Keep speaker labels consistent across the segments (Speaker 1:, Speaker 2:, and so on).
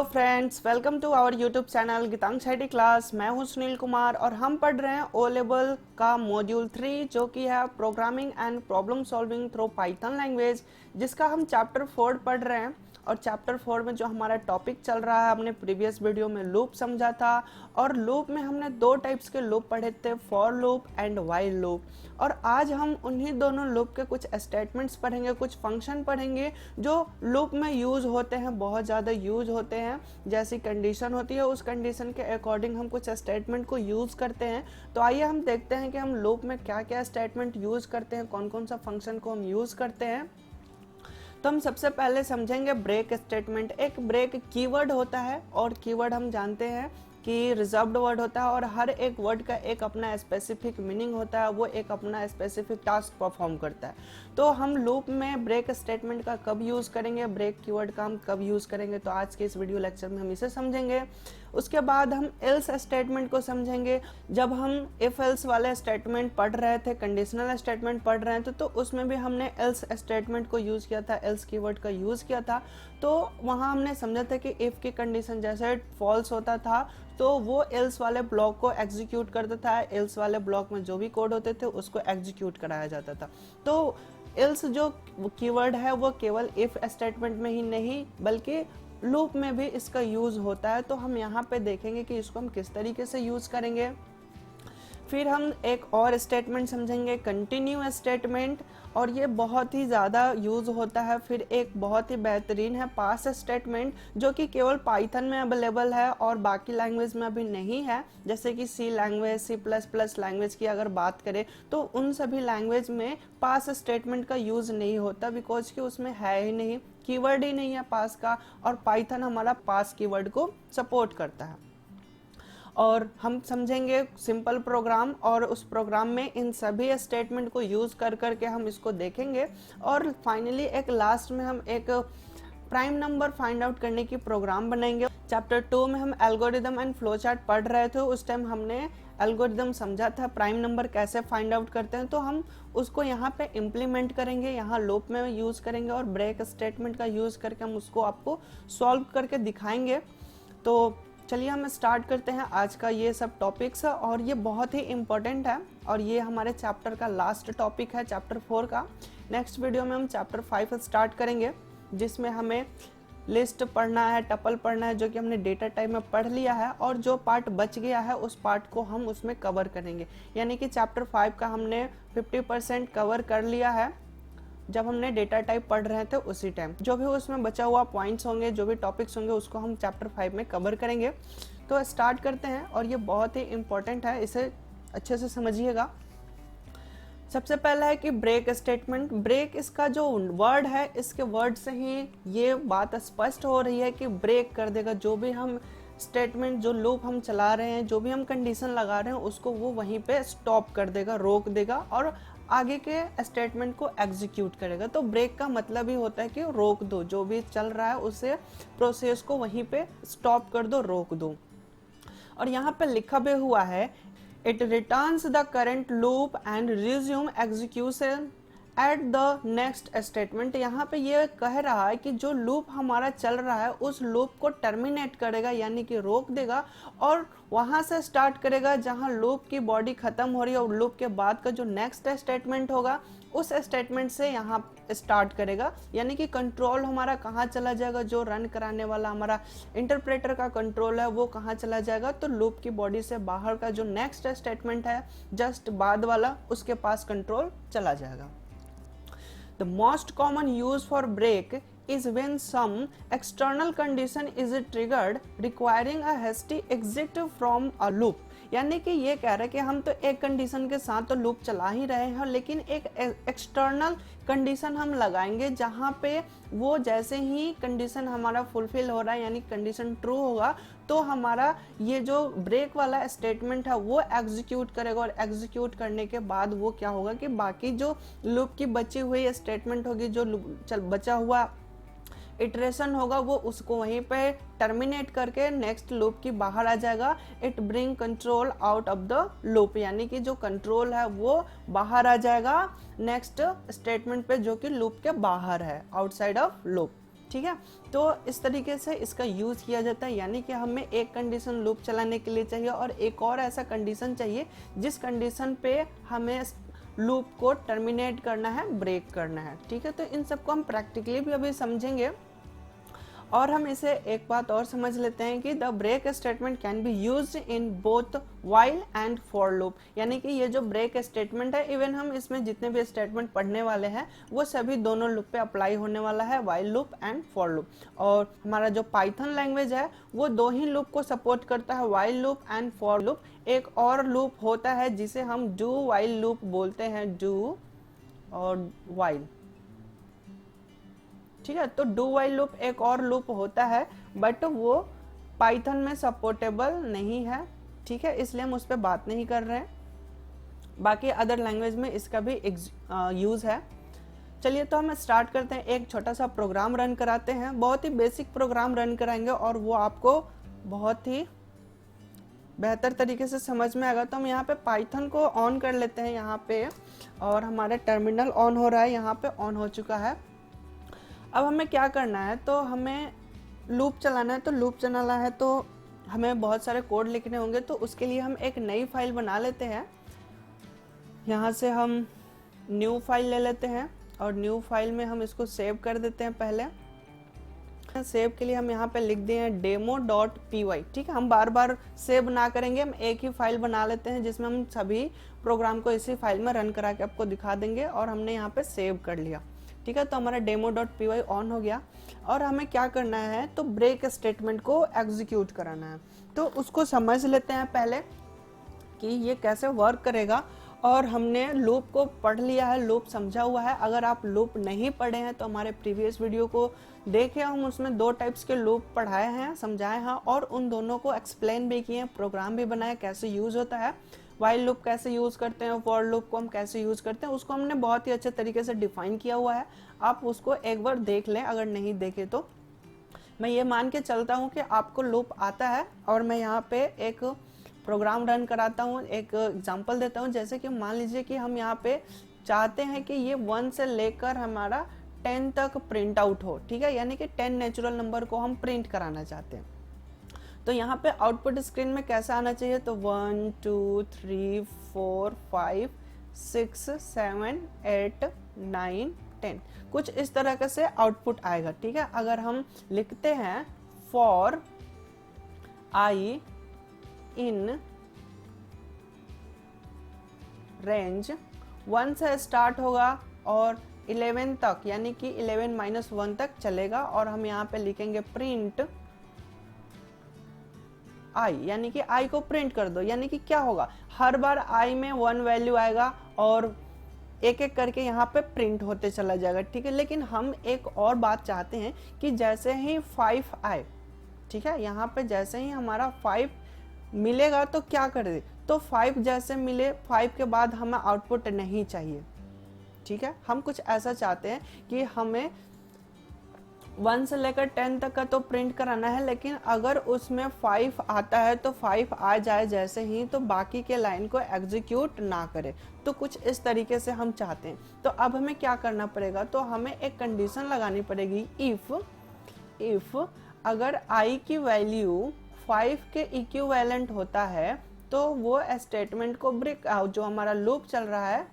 Speaker 1: Friends, welcome to our YouTube channel Geetansh IT class. मैं हूं सुनील कुमार और हम पढ़ रहे हैं ओ लेवल का मॉड्यूल 3 जो कि है programming and problem solving through Python language, जिसका हम चैप्टर 4 पढ़ रहे हैं। और चैप्टर 4 में जो हमारा टॉपिक चल रहा है, हमने प्रीवियस वीडियो में लूप समझा था और लूप में हमने दो टाइप्स के लूप पढ़े थे, for loop and while loop. और आज हम उन्हीं दोनों लूप के कुछ स्टेटमेंट्स पढ़ेंगे, कुछ फंक्शन पढ़ेंगे जो लूप में यूज होते हैं, बहुत ज़्यादा यूज होते हैं। जैसी कंडीशन होती है उस कंडीशन के अकॉर्डिंग हम कुछ स्टेटमेंट को यूज़ करते हैं। तो आइए हम देखते हैं कि हम लूप में क्या क्या स्टेटमेंट यूज़ करते हैं, कौन कौन सा फंक्शन को हम यूज़ करते हैं। तो हम सबसे पहले समझेंगे ब्रेक स्टेटमेंट। एक ब्रेक कीवर्ड होता है और कीवर्ड हम जानते हैं कि रिजर्व्ड वर्ड होता है और हर एक वर्ड का एक अपना स्पेसिफिक मीनिंग होता है, वो एक अपना स्पेसिफिक टास्क परफॉर्म करता है। तो हम लूप में ब्रेक स्टेटमेंट का कब यूज़ करेंगे, ब्रेक कीवर्ड का हम कब यूज़ करेंगे, तो आज के इस वीडियो लेक्चर में हम इसे समझेंगे। उसके बाद हम एल्स स्टेटमेंट को समझेंगे। जब हम इफ एल्स वाले स्टेटमेंट पढ़ रहे थे, कंडीशनल स्टेटमेंट पढ़ रहे थे, तो उसमें भी हमने एल्स स्टेटमेंट को यूज़ किया था, एल्स कीवर्ड का यूज़ किया था। तो वहाँ हमने समझा था कि इफ़ की कंडीशन जैसे फॉल्स होता था तो वो एल्स वाले ब्लॉक को एग्जीक्यूट करता था, एल्स वाले ब्लॉक में जो भी कोड होते थे उसको एग्जीक्यूट कराया जाता था। तो एल्स जो कीवर्ड है वो केवल इफ स्टेटमेंट में ही नहीं बल्कि लूप में भी इसका यूज़ होता है। तो हम यहाँ पे देखेंगे कि इसको हम किस तरीके से यूज़ करेंगे। फिर हम एक और स्टेटमेंट समझेंगे, कंटिन्यू स्टेटमेंट, और ये बहुत ही ज़्यादा यूज़ होता है। फिर एक बहुत ही बेहतरीन है पास स्टेटमेंट, जो कि केवल पाइथन में अवेलेबल है और बाकी लैंग्वेज में अभी नहीं है। जैसे कि सी लैंग्वेज, C++ लैंग्वेज की अगर बात करें तो उन सभी लैंग्वेज में पास स्टेटमेंट का यूज़ नहीं होता, बिकॉज कि उसमें है ही नहीं, कीवर्ड ही नहीं है पास का, और पाइथन हमारा पास कीवर्ड को सपोर्ट करता है। और हम समझेंगे सिंपल प्रोग्राम, और उस प्रोग्राम में इन सभी स्टेटमेंट को यूज़ कर करके हम इसको देखेंगे। और फाइनली एक लास्ट में हम एक प्राइम नंबर फाइंड आउट करने की प्रोग्राम बनाएंगे। चैप्टर 2 में हम एल्गोरिदम एंड फ्लो चार्ट पढ़ रहे थे, उस टाइम हमने एल्गोरिदम समझा था, प्राइम नंबर कैसे फाइंड आउट करते हैं। तो हम उसको यहाँ पे इम्प्लीमेंट करेंगे, यहाँ लूप में यूज़ करेंगे और ब्रेक स्टेटमेंट का यूज़ करके हम उसको आपको सॉल्व करके दिखाएंगे। तो चलिए हम स्टार्ट करते हैं आज का ये सब टॉपिक्स, और ये बहुत ही इम्पोर्टेंट है और ये हमारे चैप्टर का लास्ट टॉपिक है, चैप्टर 4 का। नेक्स्ट वीडियो में हम चैप्टर 5 स्टार्ट करेंगे, जिसमें हमें लिस्ट पढ़ना है, टपल पढ़ना है, जो कि हमने डेटा टाइप में पढ़ लिया है, और जो पार्ट बच गया है उस पार्ट को हम उसमें कवर करेंगे। यानी कि चैप्टर 5 का हमने 50% कवर कर लिया है जब हमने डेटा टाइप पढ़ रहे थे उसी टाइम। जो भी उसमें बचा हुआ पॉइंट्स होंगे, जो भी टॉपिक्स होंगे, उसको हम चैप्टर 5 में कवर करेंगे। तो स्टार्ट करते हैं, और ये बहुत ही इम्पोर्टेंट है, इसे अच्छे से समझिएगा। सबसे पहला है कि ब्रेक स्टेटमेंट। ब्रेक इसका जो वर्ड है, इसके वर्ड से ही ये बात स्पष्ट हो रही है कि ब्रेक कर देगा। जो भी हम स्टेटमेंट, जो लूप हम चला रहे हैं, जो भी हम कंडीशन लगा रहे हैं, उसको वो वहीं पे स्टॉप कर देगा, रोक देगा और आगे के स्टेटमेंट को एग्जीक्यूट करेगा। तो ब्रेक का मतलब ही होता है कि रोक दो, जो भी चल रहा है उसे प्रोसेस को वहीं पे स्टॉप कर दो, रोक दो। और यहाँ पे लिखा भी हुआ है, it returns the current loop and resume execution at the next statement. यहाँ पे ये कह रहा है कि जो लूप हमारा चल रहा है उस लूप को टर्मिनेट करेगा, यानी कि रोक देगा, और वहाँ से स्टार्ट करेगा जहाँ लूप की बॉडी खत्म हो रही है, और लूप के बाद का जो नेक्स्ट स्टेटमेंट होगा उस स्टेटमेंट से यहाँ स्टार्ट करेगा। यानी कि कंट्रोल हमारा कहाँ चला जाएगा, जो रन कराने वाला हमारा इंटरप्रेटर का कंट्रोल है वो कहाँ चला जाएगा, तो लूप की बॉडी से बाहर का जो नेक्स्ट स्टेटमेंट है जस्ट बाद वाला, उसके पास कंट्रोल चला जाएगा। The most common use for break is when some external condition is triggered requiring a hasty exit from a loop। यानी कि ये कह रहा है कि हम तो एक कंडीशन के साथ तो लूप चला ही रहे हैं, लेकिन एक एक्सटर्नल कंडीशन हम लगाएंगे जहाँ पे वो जैसे ही कंडीशन हमारा फुलफिल हो रहा है, यानी कंडीशन ट्रू होगा, तो हमारा ये जो ब्रेक वाला स्टेटमेंट है वो एग्जीक्यूट करेगा। और एग्जीक्यूट करने के बाद वो क्या होगा कि बाकी जो लूप की बची हुई स्टेटमेंट होगी, जो बचा हुआ इटरेशन होगा, वो उसको वहीं पे टर्मिनेट करके नेक्स्ट लूप की बाहर आ जाएगा। It bring control out of the loop, यानी कि जो कंट्रोल है वो बाहर आ जाएगा नेक्स्ट स्टेटमेंट पे, जो कि लूप के बाहर है, आउटसाइड ऑफ लूप। ठीक है। तो इस तरीके से इसका यूज़ किया जाता है, यानी कि हमें एक कंडीशन लूप चलाने के लिए चाहिए और एक और ऐसा कंडीशन चाहिए जिस कंडीशन पे हमें लूप को टर्मिनेट करना है, ब्रेक करना है। ठीक है, तो इन सबको हम प्रैक्टिकली भी अभी समझेंगे। और हम इसे एक बात और समझ लेते हैं कि the break statement can be used in both while and for loop, यानी कि ये जो ब्रेक स्टेटमेंट है, इवन हम इसमें जितने भी स्टेटमेंट पढ़ने वाले हैं वो सभी दोनों लूप पे अप्लाई होने वाला है, while loop and for loop. और हमारा जो पाइथन लैंग्वेज है वो दो ही लूप को सपोर्ट करता है, while loop and for loop. एक और लूप होता है जिसे हम डू वाइल लूप बोलते हैं, डू और वाइल। ठीक है, तो डू वाइल लूप एक और लूप होता है, बट वो पाइथन में सपोर्टेबल नहीं है। ठीक है, इसलिए हम उस पर बात नहीं कर रहे हैं। बाकी अदर लैंग्वेज में इसका भी यूज़ है। चलिए, तो हम स्टार्ट करते हैं। एक छोटा सा प्रोग्राम रन कराते हैं, बहुत ही बेसिक प्रोग्राम रन कराएंगे और वो आपको बहुत ही बेहतर तरीके से समझ में आएगा। तो हम यहाँ पे पाइथन को ऑन कर लेते हैं यहाँ पे, और हमारा टर्मिनल ऑन हो रहा है, यहाँ पे ऑन हो चुका है। अब हमें क्या करना है, तो हमें लूप चलाना है। तो लूप चलाना है तो हमें बहुत सारे कोड लिखने होंगे, तो उसके लिए हम एक नई फाइल बना लेते हैं। यहाँ से हम न्यू फाइल ले लेते हैं और न्यू फाइल में हम इसको सेव कर देते हैं। पहले सेव के लिए हम यहाँ पे लिख दिए हैं demo.py। ठीक है, हम बार बार सेव ना करेंगे, हम एक ही फाइल बना लेते हैं जिसमें हम सभी प्रोग्राम को इसी फाइल में रन करा के आपको दिखा देंगे। और हमने यहाँ पे सेव कर लिया। ठीक है, तो हमारा demo.py ऑन हो गया। और हमें क्या करना है, तो ब्रेक स्टेटमेंट को एग्जीक्यूट कराना है। तो उसको समझ लेते हैं पहले कि ये कैसे वर्क करेगा। और हमने लूप को पढ़ लिया है, लूप समझा हुआ है। अगर आप लूप नहीं पढ़े हैं तो हमारे प्रीवियस वीडियो को देखें, हम उसमें 2 टाइप्स के लूप पढ़ाए हैं, समझाए हैं, और उन दोनों को एक्सप्लेन भी किए, प्रोग्राम भी बनाया कैसे यूज़ होता है। वाइल लूप कैसे यूज़ करते हैं, फॉर लूप को हम कैसे यूज़ करते हैं, उसको हमने बहुत ही अच्छे तरीके से डिफाइन किया हुआ है। आप उसको एक बार देख लें, अगर नहीं देखे तो। मैं ये मान के चलता हूँ कि आपको लूप आता है, और मैं यहाँ पे एक प्रोग्राम रन कराता हूँ, एक एग्जांपल देता हूँ। जैसे कि मान लीजिए कि हम यहाँ पे चाहते हैं कि ये 1 से लेकर हमारा 10 तक प्रिंट आउट हो। ठीक है, यानी कि 10 नेचुरल नंबर को हम प्रिंट कराना चाहते हैं। तो यहाँ पे आउटपुट स्क्रीन में कैसा आना चाहिए, तो 1 2 3 4 5 6 7 8 9 10, कुछ इस तरह से आउटपुट आएगा। ठीक है, अगर हम लिखते हैं फॉर आई इन रेंज 1 से स्टार्ट होगा और 11 तक, यानी कि 11 - 1 तक चलेगा। और हम यहाँ पे लिखेंगे प्रिंट आई, यानी कि आई को प्रिंट कर दो। यानी कि क्या होगा, हर बार आई में 1 वैल्यू आएगा और एक एक करके यहाँ पे प्रिंट होते चला जाएगा। ठीक है, लेकिन हम एक और बात चाहते हैं कि जैसे ही 5 आए, ठीक है, यहाँ पे जैसे ही हमारा 5 मिलेगा तो क्या कर दे, तो 5 जैसे मिले, 5 के बाद हमें आउटपुट नहीं चाहिए। ठीक है, हम कुछ ऐसा चाहते हैं कि हमें 1 से लेकर 10 तक का तो प्रिंट कराना है, लेकिन अगर उसमें 5 आता है तो 5 आ जाए जैसे ही, तो बाकी के लाइन को एग्जीक्यूट ना करे। तो कुछ इस तरीके से हम चाहते हैं। तो अब हमें क्या करना पड़ेगा, तो हमें एक कंडीशन लगानी पड़ेगी, इफ अगर i की वैल्यू 5 के इक्विवेलेंट होता है तो वो स्टेटमेंट को ब्रेक, जो हमारा लूप चल रहा है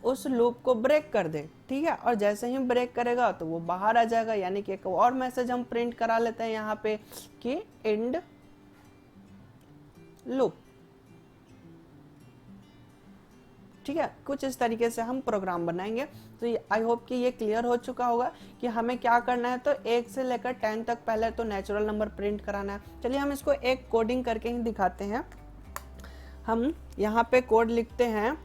Speaker 1: उस लूप को ब्रेक कर दे। ठीक है, और जैसे ही ब्रेक करेगा तो वो बाहर आ जाएगा। यानी कि एक और मैसेज हम प्रिंट करा लेते हैं यहाँ पे कि एंड लूप। ठीक है, कुछ इस तरीके से हम प्रोग्राम बनाएंगे। तो आई होप कि ये क्लियर हो चुका होगा कि हमें क्या करना है। तो 1 से लेकर 10 तक पहले तो नेचुरल नंबर प्रिंट कराना है। चलिए हम इसको एक कोडिंग करके ही दिखाते हैं। हम यहाँ पे कोड लिखते हैं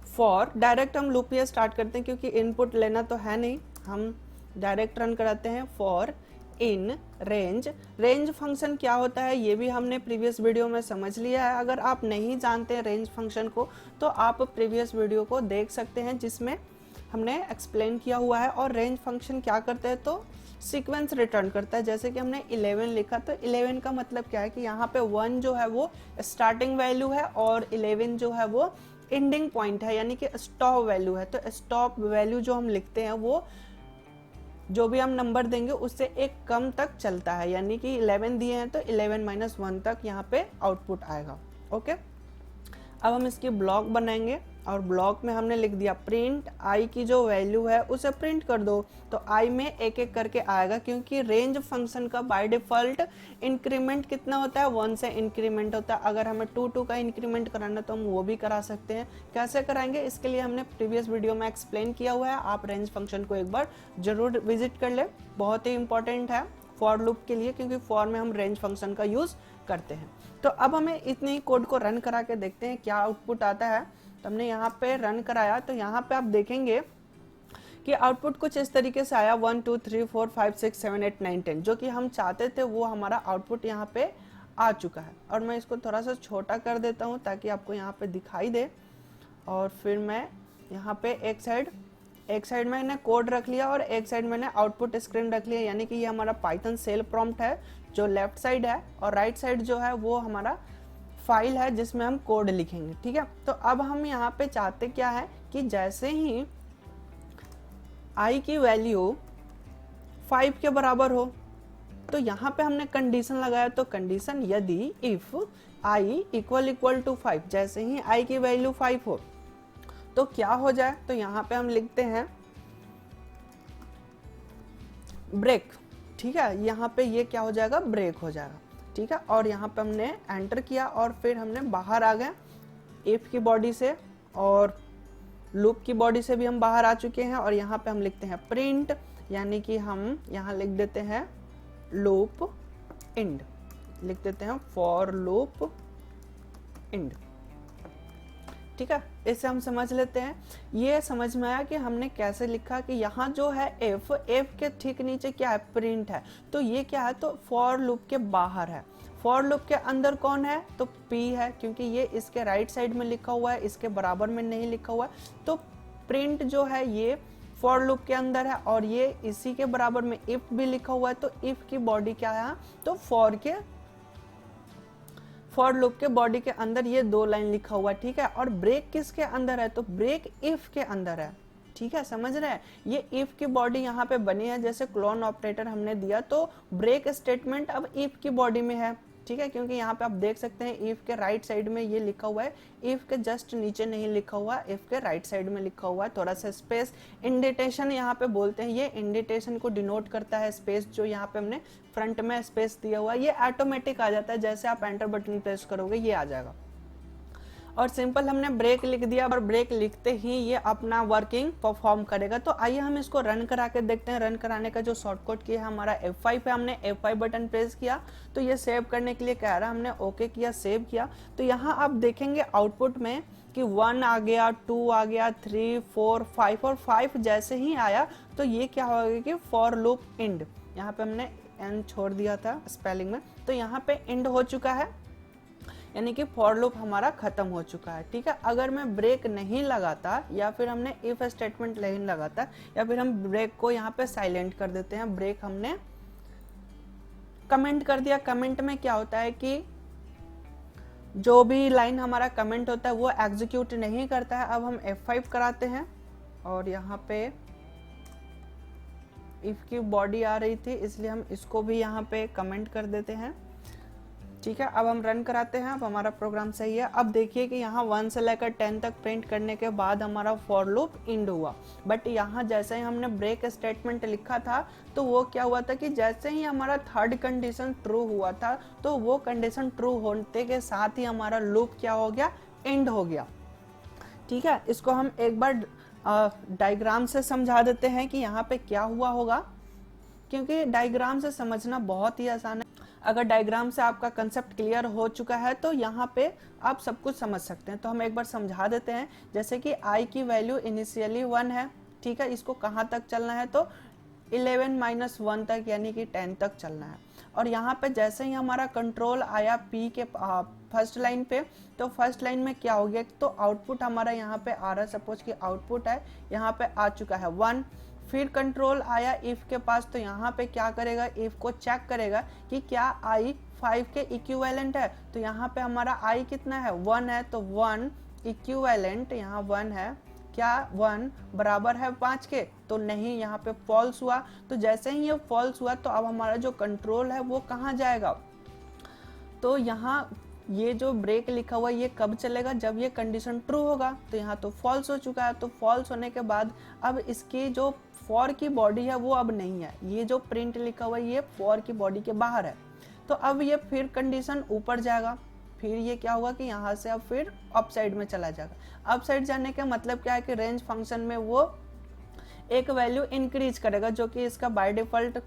Speaker 1: फॉर, डायरेक्ट हम लूप ये स्टार्ट करते हैं क्योंकि इनपुट लेना तो है नहीं, हम डायरेक्ट रन कराते हैं। फॉर इन रेंज फंक्शन क्या होता है ये भी हमने प्रीवियस वीडियो में समझ लिया है। अगर आप नहीं जानते हैं रेंज फंक्शन को तो आप प्रीवियस वीडियो को देख सकते हैं जिसमें हमने एक्सप्लेन किया हुआ है। और रेंज फंक्शन क्या करते हैं, तो सीक्वेंस रिटर्न करता है। जैसे कि हमने 11 लिखा, तो 11 का मतलब क्या है कि यहाँ पे 1 जो है वो स्टार्टिंग वैल्यू है और 11 जो है वो एंडिंग पॉइंट है, यानी कि स्टॉप वैल्यू है। तो स्टॉप वैल्यू जो हम लिखते हैं वो जो भी हम नंबर देंगे उससे एक कम तक चलता है, यानी कि 11 दिए हैं तो 11 - 1 तक यहाँ पे आउटपुट आएगा। ओके, अब हम इसकी ब्लॉक बनाएंगे और ब्लॉक में हमने लिख दिया प्रिंट आई की जो वैल्यू है उसे प्रिंट कर दो। तो आई में एक एक करके आएगा, क्योंकि रेंज फंक्शन का बाय डिफॉल्ट इंक्रीमेंट कितना होता है, 1 से इंक्रीमेंट होता है। अगर हमें 2 का इंक्रीमेंट कराना तो हम वो भी करा सकते हैं। कैसे कराएंगे इसके लिए हमने प्रीवियस वीडियो में एक्सप्लेन किया हुआ है, आप रेंज फंक्शन को एक बार जरूर विजिट कर ले, बहुत ही इंपॉर्टेंट है फॉर लूप के लिए, क्योंकि फॉर में हम रेंज फंक्शन का यूज करते हैं। तो अब हमें इतने ही कोड को रन करा के देखते हैं क्या आउटपुट आता है। तो हमने यहाँ पे रन कराया, तो यहाँ पे आप देखेंगे कि आउटपुट कुछ इस तरीके से आया 1 2 3 4 5 6 7 8 9 10, जो कि हम चाहते थे वो हमारा आउटपुट यहाँ पे आ चुका है। और मैं इसको थोड़ा सा छोटा कर देता हूँ ताकि आपको यहाँ पे दिखाई दे। और फिर मैं यहाँ पे एक साइड मैंने कोड रख लिया और एक साइड मैंने आउटपुट स्क्रीन रख लिया, यानी कि ये हमारा पाइथन सेल प्रॉम्प्ट है जो लेफ्ट साइड है, और राइट साइड जो है वो हमारा फाइल है जिसमें हम कोड लिखेंगे। ठीक है, तो अब हम यहाँ पे चाहते क्या है कि जैसे ही i की वैल्यू 5 के बराबर हो, तो यहाँ पे हमने कंडीशन लगाया। तो कंडीशन यदि इफ i = 5, जैसे ही i की वैल्यू 5 हो तो क्या हो जाए, तो यहाँ पे हम लिखते हैं ब्रेक। ठीक है, यहाँ पे ये क्या हो जाएगा, ब्रेक हो जाएगा। ठीक है, और यहाँ पे हमने एंटर किया और फिर हमने बाहर आ गए इफ की बॉडी से, और लूप की बॉडी से भी हम बाहर आ चुके हैं। और यहाँ पे हम लिखते हैं प्रिंट, यानी कि हम यहाँ लिख देते हैं लूप एंड, लिख देते हैं फॉर लूप एंड। ठीक है, इसे हम समझ लेते हैं। ये समझ में आया कि हमने कैसे लिखा कि यहाँ जो है एफ के ठीक नीचे क्या है, प्रिंट है। तो ये क्या है, तो फॉर लूप के बाहर है। फॉर लूप के अंदर कौन है, तो पी है, क्योंकि ये इसके राइट साइड में लिखा हुआ है, इसके बराबर में नहीं लिखा हुआ है। तो प्रिंट जो है ये फॉर लूप के अंदर है, और ये इसी के बराबर में इफ भी लिखा हुआ है। तो इफ की बॉडी क्या है, तो फॉर लूप के बॉडी के अंदर ये 2 लाइन लिखा हुआ है। ठीक है, और ब्रेक किसके अंदर है, तो ब्रेक इफ के अंदर है। ठीक है, समझ रहे हैं, ये इफ की बॉडी यहाँ पे बनी है, जैसे क्लोन ऑपरेटर हमने दिया तो ब्रेक स्टेटमेंट अब इफ की बॉडी में है। ठीक है, क्योंकि यहाँ पे आप देख सकते हैं इफ के राइट साइड में ये लिखा हुआ है, इफ के जस्ट नीचे नहीं लिखा हुआ, इफ के राइट साइड में लिखा हुआ है। थोड़ा सा स्पेस इंडेटेशन यहाँ पे बोलते हैं, ये इंडेटेशन को डिनोट करता है स्पेस, जो यहाँ पे हमने फ्रंट में स्पेस दिया हुआ है, ये ऑटोमेटिक आ जाता है, जैसे आप एंटर बटन प्रेस करोगे ये आ जाएगा। और सिंपल हमने ब्रेक लिख दिया, और ब्रेक लिखते ही ये अपना वर्किंग परफॉर्म करेगा। तो आइए हम इसको रन करा के देखते हैं। रन कराने का जो शॉर्टकट किया है हमारा F5 है, हमने F5 बटन प्रेस किया तो ये सेव करने के लिए कह रहा है, हमने ओके किया, सेव किया। तो यहाँ आप देखेंगे आउटपुट में कि 1 आ गया, 2 आ गया, 3 4 5, और 5 जैसे ही आया तो ये क्या होगा कि फॉर लूप एंड, यहाँ पे हमने एन छोड़ दिया था स्पेलिंग में, तो यहाँ पे एंड हो चुका है, यानी कि फॉर लूप हमारा खत्म हो चुका है। ठीक है, अगर मैं ब्रेक नहीं लगाता या फिर हमने इफ स्टेटमेंट नहीं लगाता, या फिर हम ब्रेक को यहाँ पे साइलेंट कर देते हैं, ब्रेक हमने कमेंट कर दिया। कमेंट में क्या होता है कि जो भी लाइन हमारा कमेंट होता है वो एग्जीक्यूट नहीं करता है। अब हम F5 कराते हैं, और यहाँ पे इफ की बॉडी आ रही थी इसलिए हम इसको भी यहाँ पे कमेंट कर देते हैं। ठीक है, अब हम रन कराते हैं, अब हमारा प्रोग्राम सही है। अब देखिए कि यहाँ 1 से लेकर 10 तक प्रिंट करने के बाद हमारा फॉर लूप एंड हुआ, बट यहाँ जैसे ही हमने ब्रेक स्टेटमेंट लिखा था तो वो क्या हुआ था कि जैसे ही हमारा थर्ड कंडीशन ट्रू हुआ था तो वो कंडीशन ट्रू होने के साथ ही हमारा लूप क्या हो गया, एंड हो गया। ठीक है, इसको हम एक बार डायग्राम से समझा देते हैं कि यहाँ पे क्या हुआ होगा, क्योंकि डायग्राम से समझना बहुत ही आसान है। अगर डायग्राम से आपका कंसेप्ट क्लियर हो चुका है तो यहाँ पे आप सब कुछ समझ सकते हैं। तो हम एक बार समझा देते हैं, जैसे कि i की वैल्यू इनिशियली 1 है। ठीक है, इसको कहाँ तक चलना है, तो 11 - 1 तक, यानी कि 10 तक चलना है। और यहाँ पे जैसे ही हमारा कंट्रोल आया p के फर्स्ट लाइन पे, तो फर्स्ट लाइन में क्या हो गया, तो आउटपुट हमारा यहाँ पे आ रहा है, सपोज कि आउटपुट है यहाँ पे आ चुका है 1। फिर कंट्रोल आया इफ के पास, तो यहाँ पे क्या करेगा, इफ को चेक करेगा कि क्या i 5 के इक्विवेलेंट है। तो यहाँ पे हमारा i कितना है, 1 है, तो 1 इक्विवेलेंट यहाँ 1 है, क्या 1 बराबर है 5 के, तो नहीं, यहाँ पे फॉल्स हुआ। तो जैसे ही ये फॉल्स हुआ तो अब हमारा जो कंट्रोल है वो कहाँ जाएगा, तो यहाँ ये जो ब्रेक लिखा हुआ ये कब चलेगा, जब ये कंडीशन ट्रू होगा। तो यहाँ तो फॉल्स हो चुका है, तो फॉल्स होने के बाद अब इसकी जो फॉर की बॉडी है वो अब नहीं है, ये जो प्रिंट लिखा हुआ है ये फॉर की बॉडी के बाहर है। तो अब ये फिर कंडीशन ऊपर जाएगा, फिर ये क्या होगा कि यहाँ से अब फिर अप साइड में चला जाएगा। अप साइड जाने का मतलब क्या है कि रेंज फंक्शन में वो एक वैल्यू इंक्रीज करेगा, जो कि इसका बाय डिफॉल्ट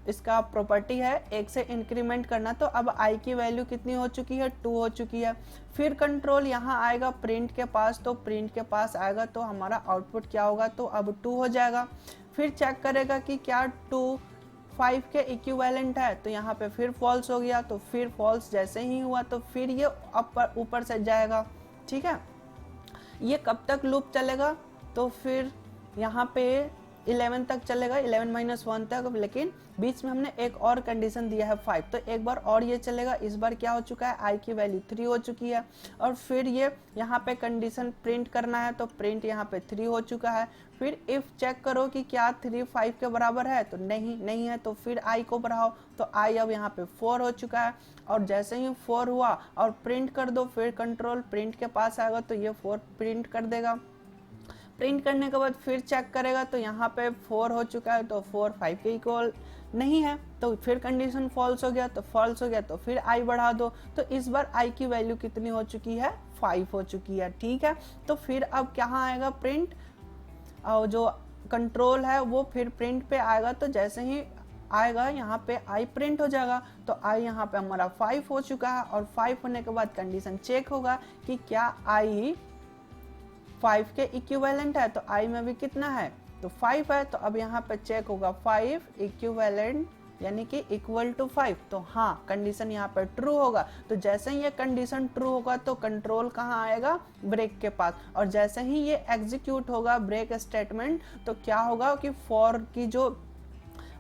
Speaker 1: इसका प्रॉपर्टी है एक से इंक्रीमेंट करना। तो अब i की वैल्यू कितनी हो चुकी है, 2 हो चुकी है। फिर कंट्रोल यहाँ आएगा प्रिंट के पास, तो प्रिंट के पास आएगा तो हमारा आउटपुट क्या होगा, तो अब 2 हो जाएगा। फिर चेक करेगा कि क्या 2 5 के इक्विवेलेंट है, तो यहाँ पे फिर फॉल्स हो गया। तो फिर फॉल्स जैसे ही हुआ तो फिर ये ऊपर से जाएगा। ठीक है, ये कब तक लूप चलेगा, तो फिर यहाँ पे 11 तक चलेगा, 11 - 1 तक, लेकिन बीच में हमने एक और कंडीशन दिया है 5, तो एक बार और ये चलेगा। इस बार क्या हो चुका है, i की वैल्यू 3 हो चुकी है। और फिर ये यहाँ पे कंडीशन प्रिंट करना है, तो प्रिंट यहाँ पे 3 हो चुका है। फिर इफ चेक करो कि क्या 3 5 के बराबर है, तो नहीं है, तो फिर i को बढ़ाओ, तो i अब यहाँ पे 4 हो चुका है। और जैसे ही 4 हुआ और प्रिंट कर दो, फिर कंट्रोल प्रिंट के पास आएगा तो ये 4 प्रिंट कर देगा। प्रिंट करने के बाद फिर चेक करेगा तो यहाँ पे 4 हो चुका है, तो 4 5 के इक्वल नहीं है, तो फिर कंडीशन फॉल्स हो गया, तो फॉल्स हो गया तो फिर i बढ़ा दो। तो इस बार i की वैल्यू कितनी हो चुकी है, 5 हो चुकी है। ठीक है, तो फिर अब कहाँ आएगा प्रिंट, और जो कंट्रोल है वो फिर प्रिंट पे आएगा। तो जैसे ही आएगा यहाँ पे i प्रिंट हो जाएगा, तो i यहाँ पे हमारा 5 हो चुका है। और 5 होने के बाद कंडीशन चेक होगा कि क्या i 5 के इक्विवेलेंट है, तो i में भी कितना है, तो 5 है। तो अब यहाँ पे चेक होगा 5 इक्विवेलेंट यानी कि इक्वल टू 5, तो हाँ कंडीशन यहाँ पे ट्रू होगा। तो जैसे ही ये कंडीशन ट्रू होगा तो कंट्रोल कहाँ आएगा, ब्रेक के पास। और जैसे ही ये एग्जीक्यूट होगा ब्रेक स्टेटमेंट, तो क्या होगा कि फॉर की जो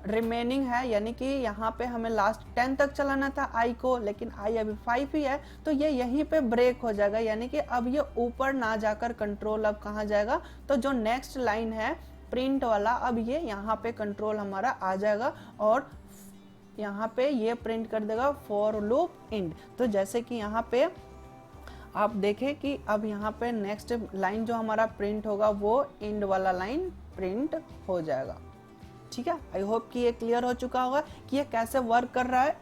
Speaker 1: रिमेनिंग है, यानी कि यहाँ पे हमें लास्ट 10 तक चलाना था i को, लेकिन i अभी 5 ही है, तो ये यहीं पे ब्रेक हो जाएगा। यानी कि अब ये ऊपर ना जाकर कंट्रोल अब कहाँ जाएगा, तो जो नेक्स्ट लाइन है प्रिंट वाला, अब ये यहाँ पे कंट्रोल हमारा आ जाएगा और यहाँ पे ये प्रिंट कर देगा फॉर लूप एंड। तो जैसे कि यहाँ पे आप देखें कि अब यहाँ पे नेक्स्ट लाइन जो हमारा प्रिंट होगा वो एंड वाला लाइन प्रिंट हो जाएगा। ठीक है, आई होप कि ये क्लियर हो चुका होगा कि ये कैसे वर्क कर रहा है।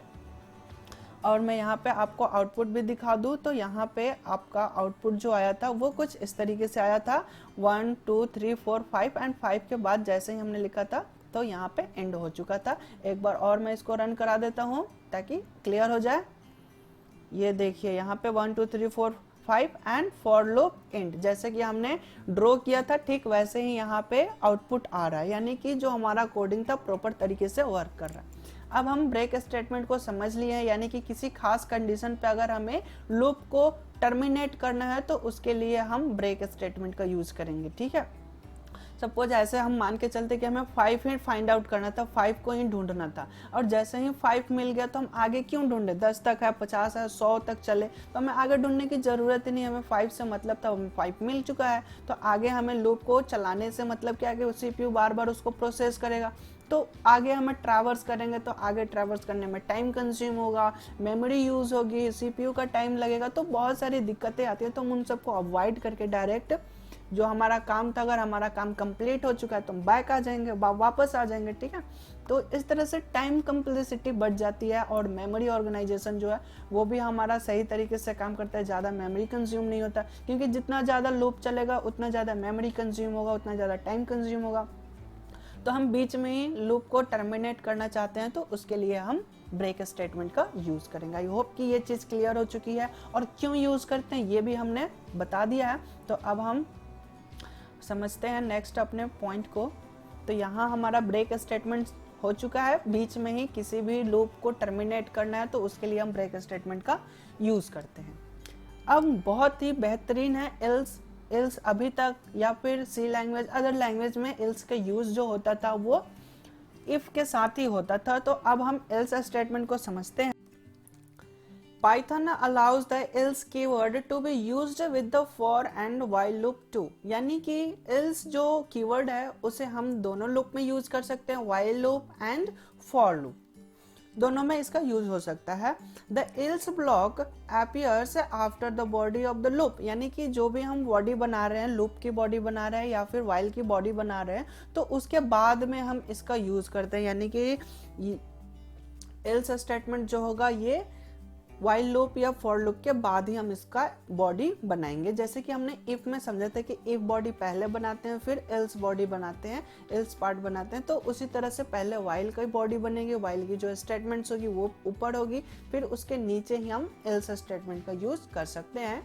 Speaker 1: और मैं यहाँ पे आपको आउटपुट भी दिखा दूँ, तो यहाँ पे आपका आउटपुट जो आया था वो कुछ इस तरीके से आया था 1 2 3 4 5 एंड 5 के बाद जैसे ही हमने लिखा था तो यहाँ पे एंड हो चुका था। एक बार और मैं इसको रन करा देता हूँ ताकि क्लियर हो जाए। ये देखिए यहाँ पे 1 2 3 4 5 एंड फॉर लूप एंड, जैसे कि हमने ड्रॉ किया था ठीक वैसे ही यहाँ पे आउटपुट आ रहा है, यानी कि जो हमारा कोडिंग था प्रॉपर तरीके से वर्क कर रहा है। अब हम ब्रेक स्टेटमेंट को समझ लिए हैं, यानी कि किसी खास कंडीशन पे अगर हमें लूप को टर्मिनेट करना है तो उसके लिए हम ब्रेक स्टेटमेंट का यूज करेंगे। ठीक है, सपोज ऐसे हम मान के चलते कि हमें 5 ही फाइंड आउट करना था, 5 को ही ढूंढना था, और जैसे ही 5 मिल गया तो हम आगे क्यों ढूंढे, 10 तक है, 50 है, 100 तक चले, तो हमें आगे ढूंढने की जरूरत ही नहीं, हमें 5 से मतलब था, हमें 5 मिल चुका है। तो आगे हमें लूप को चलाने से मतलब क्या है कि CPU बार बार उसको प्रोसेस करेगा, तो आगे हमें ट्रैवर्स करेंगे, तो आगे ट्रैवर्स करने में टाइम कंज्यूम होगा, मेमोरी यूज होगी, CPU का टाइम लगेगा, तो बहुत सारी दिक्कतें आती है। तो हम उन सबको अवॉइड करके डायरेक्ट जो हमारा काम था, अगर हमारा काम कंप्लीट हो चुका है तो हम बैक आ जाएंगे, वापस आ जाएंगे। ठीक है, तो इस तरह से टाइम कंप्लेक्सिटी बढ़ जाती है और मेमोरी ऑर्गेनाइजेशन जो है वो भी हमारा सही तरीके से काम करता है, ज़्यादा मेमोरी कंज्यूम नहीं होता, क्योंकि जितना ज़्यादा लूप चलेगा उतना ज़्यादा मेमोरी कंज्यूम होगा, उतना ज़्यादा टाइम कंज्यूम होगा। तो हम बीच में ही लूप को टर्मिनेट करना चाहते हैं तो उसके लिए हम ब्रेक स्टेटमेंट का यूज़ करेंगे। आई होप कि ये चीज़ क्लियर हो चुकी है, और क्यों यूज़ करते हैं ये भी हमने बता दिया है। तो अब हम समझते हैं नेक्स्ट अपने पॉइंट को। तो यहाँ हमारा ब्रेक स्टेटमेंट हो चुका है, बीच में ही किसी भी लूप को टर्मिनेट करना है तो उसके लिए हम ब्रेक स्टेटमेंट का यूज़ करते हैं। अब बहुत ही बेहतरीन है एल्स अभी तक या फिर सी लैंग्वेज अदर लैंग्वेज में एल्स का यूज़ जो होता था वो इफ़ के साथ ही होता था। तो अब हम एल्स स्टेटमेंट को समझते हैं। Python allows the else keyword to be used with the for and while loop too. यानी कि else जो कीवर्ड है उसे हम दोनों लूप में यूज कर सकते हैं, while loop and for loop दोनों में इसका यूज हो सकता है। The else block appears after the body of the loop, यानी कि जो भी हम बॉडी बना रहे हैं, लूप की बॉडी बना रहे हैं या फिर while की बॉडी बना रहे हैं, तो उसके बाद में हम इसका यूज करते हैं। यानी कि else स्टेटमेंट जो होगा ये वाइल लूप या फॉर लूप के बाद ही हम इसका बॉडी बनाएंगे। जैसे कि हमने इफ में समझा था कि इफ बॉडी पहले बनाते हैं फिर एल्स बॉडी बनाते हैं, एल्स पार्ट बनाते हैं, तो उसी तरह से पहले वाइल की बॉडी बनेगी, वाइल की जो स्टेटमेंट्स होगी वो ऊपर होगी, फिर उसके नीचे ही हम एल्स स्टेटमेंट का यूज कर सकते हैं।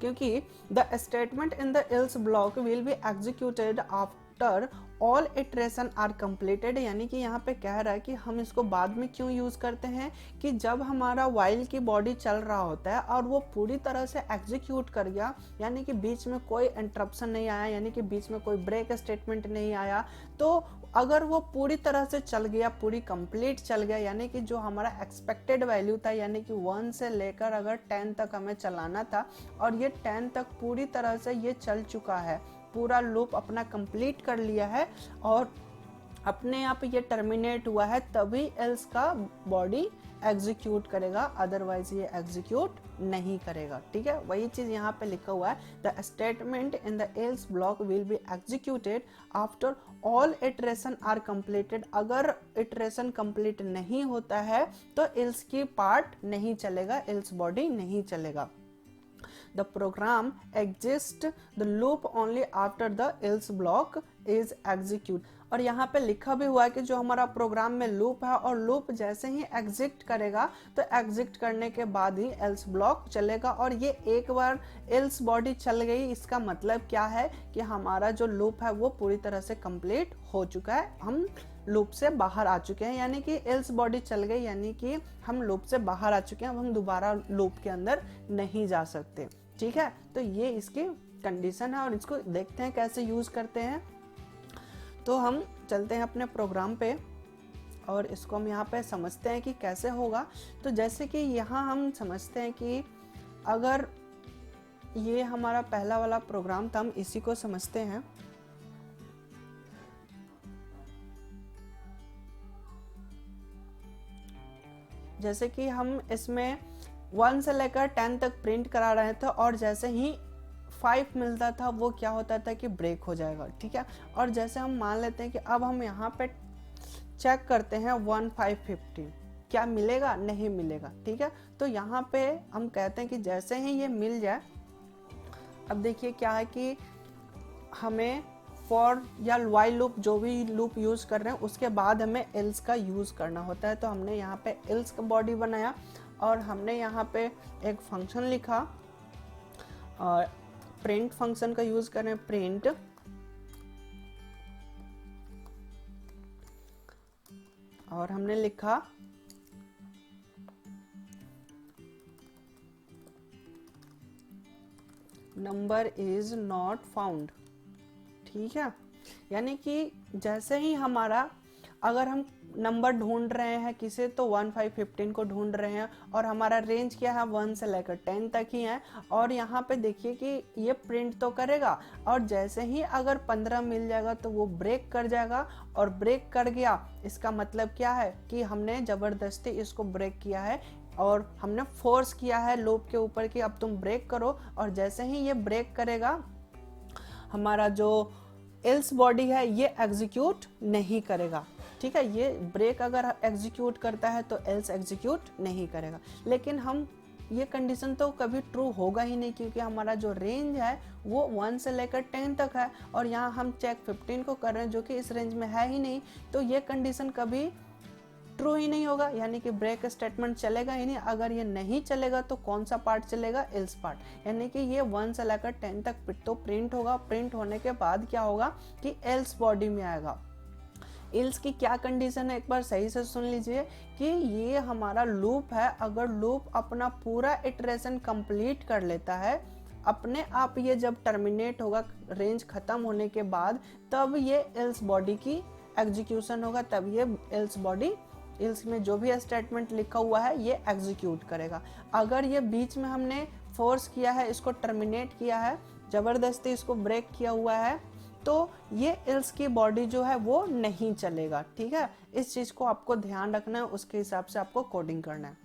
Speaker 1: क्योंकि the statement in the else block will be executed after all iteration are completed, यानी कि यहाँ पे कह रहा है कि हम इसको बाद में क्यों यूज करते हैं कि जब हमारा वाइल की बॉडी चल रहा होता है और वो पूरी तरह से एग्जीक्यूट कर गया, यानी कि बीच में कोई इंटरप्शन नहीं आया, यानी कि बीच में कोई ब्रेक स्टेटमेंट नहीं आया, तो अगर वो पूरी तरह से चल गया, पूरी कंप्लीट चल गया, यानी कि जो हमारा एक्सपेक्टेड वैल्यू था, यानी कि 1 से लेकर अगर 10 तक हमें चलाना था और ये 10 तक पूरी तरह से ये चल चुका है, पूरा लूप अपना कंप्लीट कर लिया है और अपने आप ये टर्मिनेट हुआ है, तभी एल्स का बॉडी एग्जीक्यूट करेगा, अदरवाइज ये एग्जीक्यूट नहीं करेगा। ठीक है, वही चीज यहाँ पे लिखा हुआ है, the statement in the else block will be executed after all iteration are completed. अगर इटरेशन कंप्लीट नहीं होता है तो एल्स की पार्ट नहीं चलेगा, एल्स बॉडी नहीं चलेगा। The program exists the loop only after the else block is execute। और यहाँ पे लिखा भी हुआ है कि जो हमारा प्रोग्राम में लूप है और लूप जैसे ही एग्जिट करेगा तो एग्जिट करने के बाद ही एल्स ब्लॉक चलेगा। और ये एक बार एल्स बॉडी चल गई, इसका मतलब क्या है कि हमारा जो लूप है वो पूरी तरह से कंप्लीट हो चुका है, हम लूप से बाहर आ चुके हैं, यानी कि एल्स बॉडी चल गई यानी कि हम लूप से बाहर आ चुके हैं, अब हम दोबारा लूप के अंदर नहीं जा सकते। ठीक है, तो ये इसकी कंडीशन है और इसको देखते हैं कैसे यूज करते हैं। तो हम चलते हैं अपने प्रोग्राम पे और इसको हम यहाँ पे समझते हैं कि कैसे होगा। तो जैसे कि यहाँ हम समझते हैं कि अगर ये हमारा पहला वाला प्रोग्राम था, हम इसी को समझते हैं। जैसे कि हम इसमें 1 से लेकर 10 तक प्रिंट करा रहे थे और जैसे ही 5 मिलता था वो क्या होता था कि ब्रेक हो जाएगा। ठीक है, और जैसे हम मान लेते हैं कि अब हम यहाँ पे चेक करते हैं 1515 क्या मिलेगा, नहीं मिलेगा। ठीक है, तो यहाँ पे हम कहते हैं कि जैसे ही ये मिल जाए, अब देखिए क्या है कि हमें फॉर या वाइल लूप जो भी लूप यूज कर रहे हैं उसके बाद हमें एल्स का यूज करना होता है। तो हमने यहाँ पे एल्स का बॉडी बनाया और हमने यहाँ पे एक फंक्शन लिखा और प्रिंट फंक्शन का यूज करें, प्रिंट, और हमने लिखा नंबर इज नॉट फाउंड। ठीक है, यानी कि जैसे ही हमारा, अगर हम नंबर ढूंढ रहे हैं किसे तो 1515 को ढूंढ रहे हैं और हमारा रेंज क्या है 1 से लेकर 10 तक ही है, और यहाँ पे देखिए कि ये प्रिंट तो करेगा और जैसे ही अगर 15 मिल जाएगा तो वो ब्रेक कर जाएगा, और ब्रेक कर गया इसका मतलब क्या है कि हमने जबरदस्ती इसको ब्रेक किया है और हमने फोर्स किया है लूप के ऊपर कि अब तुम ब्रेक करो, और जैसे ही ये ब्रेक करेगा हमारा जो एल्स बॉडी है ये एग्जीक्यूट नहीं करेगा। ठीक है, ये ब्रेक अगर एग्जीक्यूट करता है तो एल्स एग्जीक्यूट नहीं करेगा। लेकिन हम ये कंडीशन तो कभी ट्रू होगा ही नहीं, क्योंकि हमारा जो रेंज है वो 1 से लेकर 10 तक है और यहाँ हम चेक 15 को कर रहे हैं जो कि इस रेंज में है ही नहीं, तो ये कंडीशन कभी ट्रू ही नहीं होगा, यानी कि ब्रेक स्टेटमेंट चलेगा ही नहीं। अगर ये नहीं चलेगा तो कौन सा पार्ट चलेगा, एल्स पार्ट, यानी कि ये 1 से लेकर 10 तक तो प्रिंट होगा। प्रिंट होने के बाद क्या होगा कि एल्स बॉडी में आएगा। एल्स की क्या कंडीशन है एक बार सही से सुन लीजिए कि ये हमारा लूप है, अगर लूप अपना पूरा इटरेशन कंप्लीट कर लेता है, अपने आप ये जब टर्मिनेट होगा रेंज खत्म होने के बाद, तब ये एल्स बॉडी की एग्जीक्यूशन होगा, तब ये एल्स बॉडी इल्स में जो भी स्टेटमेंट लिखा हुआ है ये एग्जीक्यूट करेगा। अगर ये बीच में हमने फोर्स किया है, इसको टर्मिनेट किया है, ज़बरदस्ती इसको ब्रेक किया हुआ है, तो ये इल्स की बॉडी जो है वो नहीं चलेगा। ठीक है, इस चीज़ को आपको ध्यान रखना है, उसके हिसाब से आपको कोडिंग करना है।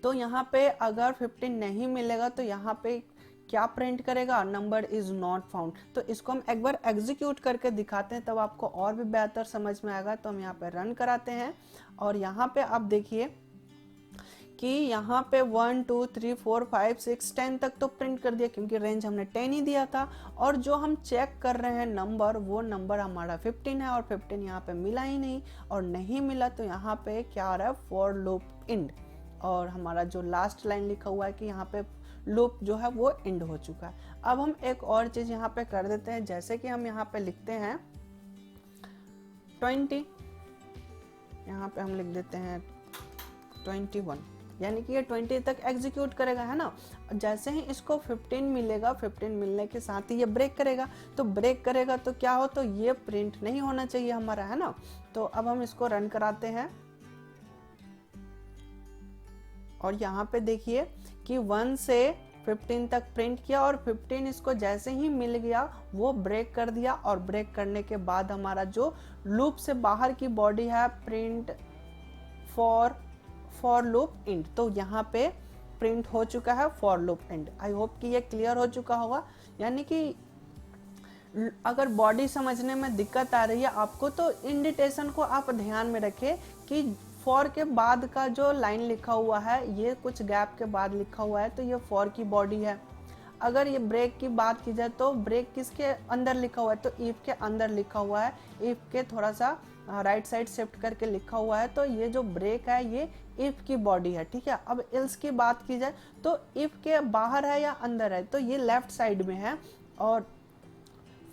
Speaker 1: तो यहाँ पे अगर 15 नहीं मिलेगा तो यहाँ पे क्या प्रिंट करेगा, नंबर इज नॉट फाउंड। तो इसको हम एक बार एग्जीक्यूट करके दिखाते हैं, तब आपको और भी बेहतर समझ में आएगा। तो हम यहाँ पे रन कराते हैं और यहाँ पे आप देखिए कि यहाँ पे 1 2 3 4 5 6 10 तक तो प्रिंट कर दिया, क्योंकि रेंज हमने 10 ही दिया था। और जो हम चेक कर रहे हैं नंबर, वो नंबर हमारा 15 है और 15 यहाँ पे मिला ही नहीं। और नहीं मिला तो यहाँ पे क्या आ रहा है, फॉर लूप एंड। और हमारा जो लास्ट लाइन लिखा हुआ है कि यहाँ पे लूप जो है वो एंड हो चुका है। अब हम एक और चीज यहाँ पे कर देते हैं, जैसे कि हम यहाँ पे लिखते हैं 20, यहाँ पे हम लिख देते हैं 21, यानी कि ये 20 तक एग्जीक्यूट करेगा, है ना। जैसे ही इसको 15 मिलेगा, 15 मिलने के साथ ही ये ब्रेक करेगा। तो ब्रेक करेगा तो क्या हो, तो ये प्रिंट नहीं होना चाहिए हमारा, है ना। तो अब हम इसको रन कराते हैं और यहाँ पे देखिए कि 1 से 15 तक प्रिंट किया और 15 इसको जैसे ही मिल गया वो ब्रेक कर दिया। और ब्रेक करने के बाद हमारा जो लूप से बाहर की बॉडी है, प्रिंट फॉर लूप एंड, तो यहाँ पे प्रिंट हो चुका है for loop and. I hope कि ये क्लियर हो चुका होगा। यानी कि अगर बॉडी समझने में दिक्कत आ रही है आपको, तो इंडिटेशन को आप ध्यान में रखें कि फॉर के बाद का जो लाइन लिखा हुआ है, ये कुछ गैप के बाद लिखा हुआ है, तो ये फॉर की बॉडी है। अगर ये ब्रेक की बात की जाए तो ब्रेक किसके अंदर लिखा हुआ है, तो इफ के अंदर लिखा हुआ है। इफ के थोड़ा सा राइट साइड शिफ्ट करके लिखा हुआ है, तो ये जो ब्रेक है ये इफ की बॉडी है। ठीक है, अब एल्स की बात की जाए तो इफ के बाहर है या अंदर है, तो ये लेफ्ट साइड में है। और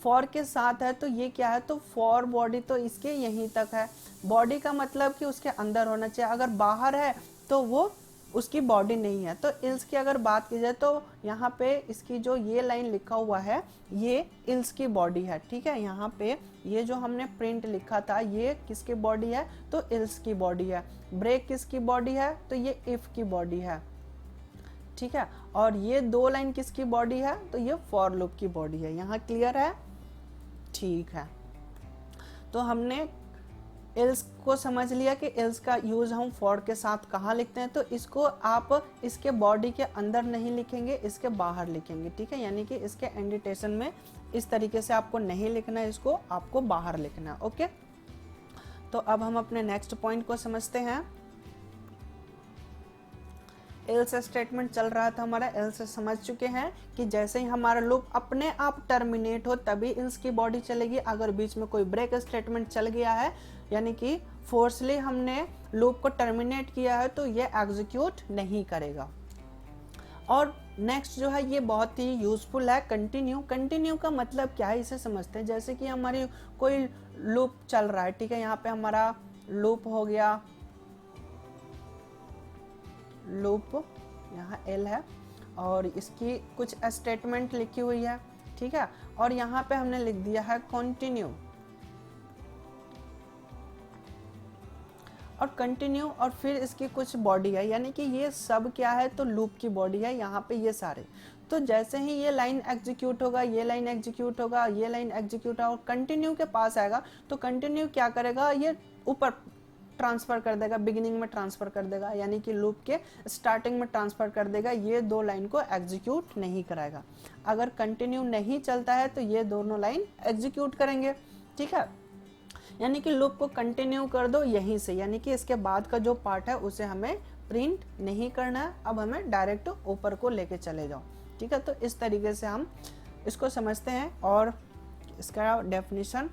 Speaker 1: फॉर के साथ है तो ये क्या है, तो फॉर बॉडी तो इसके यहीं तक है। बॉडी का मतलब कि उसके अंदर होना चाहिए, अगर बाहर है तो वो उसकी बॉडी नहीं है। तो इल्स की अगर बात की जाए तो यहाँ पे इसकी जो ये लाइन लिखा हुआ है ये इल्स की बॉडी है। ठीक है, यहाँ पे ये जो हमने प्रिंट लिखा था ये किसकी बॉडी है, तो इल्स की बॉडी है। ब्रेक किसकी बॉडी है, तो ये इफ की बॉडी है। ठीक है, और ये दो लाइन किसकी बॉडी है, तो ये फॉर लूप की बॉडी है। यहाँ क्लियर है, ठीक है। तो हमने एल्स को समझ लिया कि एल्स का यूज हम फॉर के साथ कहाँ लिखते हैं। तो इसको आप इसके बॉडी के अंदर नहीं लिखेंगे, इसके बाहर लिखेंगे। ठीक है, यानी कि इसके एंडिटेशन में इस तरीके से आपको नहीं लिखना है, इसको आपको बाहर लिखना है। ओके, तो अब हम अपने नेक्स्ट पॉइंट को समझते हैं। एल्स स्टेटमेंट चल रहा था हमारा, एल्स समझ चुके हैं कि जैसे ही हमारा लूप अपने आप टर्मिनेट हो तभी एल्स की बॉडी चलेगी। अगर बीच में कोई ब्रेक स्टेटमेंट चल गया है, यानी कि फोर्सली हमने लूप को टर्मिनेट किया है, तो ये एग्जीक्यूट नहीं करेगा। और नेक्स्ट जो है ये बहुत ही यूजफुल है, कंटिन्यू। कंटिन्यू का मतलब क्या है, इसे समझते हैं। जैसे कि हमारी कोई लूप चल रहा है, ठीक है, यहाँ पे हमारा लूप हो गया, लूप यहाँ एल है और इसकी कुछ स्टेटमेंट लिखी हुई है। ठीक है, और यहाँ पे हमने लिख दिया है कंटिन्यू, और कंटिन्यू और फिर इसकी कुछ बॉडी है, यानी कि ये सब क्या है, तो लूप की बॉडी है यहाँ पे ये सारे। तो जैसे ही ये लाइन एग्जीक्यूट होगा, ये लाइन एग्जीक्यूट होगा, ये लाइन एग्जीक्यूट होगा, और कंटिन्यू के पास आएगा, तो कंटिन्यू क्या करेगा, ये ऊपर ट्रांसफर कर देगा, बिगिनिंग में ट्रांसफर कर देगा, यानी कि लूप के स्टार्टिंग में ट्रांसफर कर देगा। ये दो लाइन को एग्जीक्यूट नहीं कराएगा। अगर कंटिन्यू नहीं चलता है तो ये दोनों लाइन एग्जीक्यूट करेंगे। ठीक है, यानी कि लूप को कंटिन्यू कर दो यहीं से, यानी कि इसके बाद का जो पार्ट है उसे हमें प्रिंट नहीं करना है, अब हमें डायरेक्ट ऊपर को लेके चले जाओ। ठीक है, तो इस तरीके से हम इसको समझते हैं। और इसका डेफिनेशन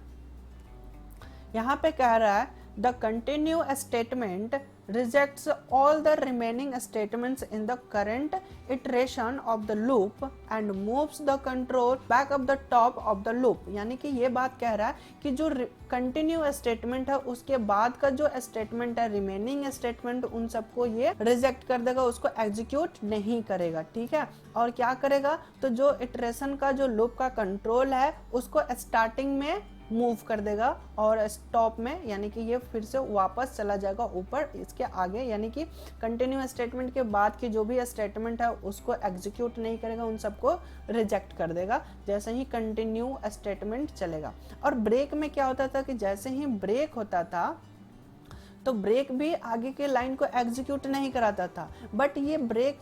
Speaker 1: यहाँ पे कह रहा है, the continue statement rejects all the remaining statements in the current iteration of the loop and moves the control back up the top of the loop। यानी कि ये बात कह रहा है कि जो कंटिन्यू स्टेटमेंट है उसके बाद का जो स्टेटमेंट है, रिमेनिंग स्टेटमेंट, उन सबको ये रिजेक्ट कर देगा, उसको एग्जीक्यूट नहीं करेगा। ठीक है, और क्या करेगा, तो जो इटरेशन का जो लूप का कंट्रोल है उसको स्टार्टिंग में मूव कर देगा और स्टॉप में, यानी कि ये फिर से वापस चला जाएगा ऊपर इसके आगे, यानी कि कंटिन्यू स्टेटमेंट के बाद की जो भी स्टेटमेंट है उसको एग्जीक्यूट नहीं करेगा, उन सबको रिजेक्ट कर देगा जैसे ही कंटिन्यू स्टेटमेंट चलेगा। और ब्रेक में क्या होता था कि जैसे ही ब्रेक होता था तो ब्रेक भी आगे के लाइन को एग्जीक्यूट नहीं कराता था, बट ये ब्रेक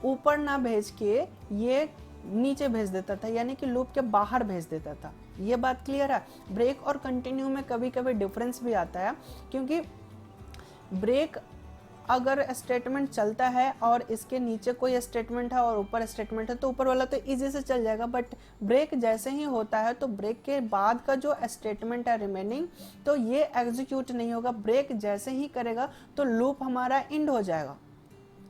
Speaker 1: ऊपर ना भेज के ये नीचे भेज देता था, यानी कि लूप के बाहर भेज देता था। ये बात क्लियर है। ब्रेक और कंटिन्यू में कभी कभी डिफरेंस भी आता है, क्योंकि ब्रेक अगर स्टेटमेंट चलता है और इसके नीचे कोई स्टेटमेंट है और ऊपर स्टेटमेंट है तो ऊपर वाला तो इजी से चल जाएगा, बट ब्रेक जैसे ही होता है तो ब्रेक के बाद का जो स्टेटमेंट है रिमेनिंग तो ये एग्जीक्यूट नहीं होगा। ब्रेक जैसे ही करेगा तो लूप हमारा एंड हो जाएगा,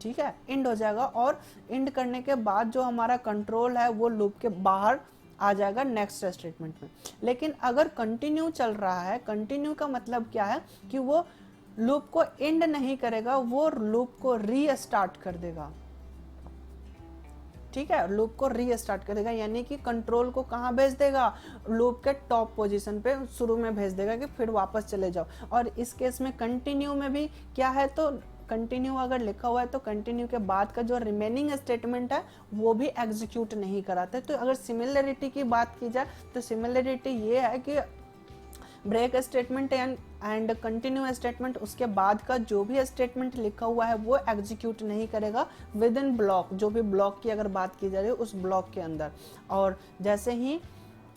Speaker 1: ठीक है, एंड हो जाएगा, और एंड करने के बाद जो हमारा कंट्रोल है वो लूप के बाहर आ जाएगा नेक्स्ट स्टेटमेंट में। लेकिन अगर कंटिन्यू चल रहा है, कंटिन्यू का मतलब क्या है कि वो लूप को एंड नहीं करेगा, वो लूप को रीस्टार्ट कर देगा, ठीक है, लूप को रीस्टार्ट कर देगा, यानी कि कंट्रोल को कहाँ भेज देगा, लूप के टॉप पोजीशन पे शुरू में भेज देगा कि फिर वापस चले जाओ। और इस केस में कंटिन्यू में भी क्या है, तो कंटिन्यू अगर लिखा हुआ है तो कंटिन्यू के बाद का जो रिमेनिंग स्टेटमेंट है वो भी एग्जीक्यूट नहीं कराते। तो अगर सिमिलरिटी की बात की जाए तो सिमिलरिटी ये है कि break statement and continue statement, उसके बाद का जो भी स्टेटमेंट लिखा हुआ है वो एग्जीक्यूट नहीं करेगा विद इन ब्लॉक, जो भी ब्लॉक की अगर बात की जा रही है उस ब्लॉक के अंदर। और जैसे ही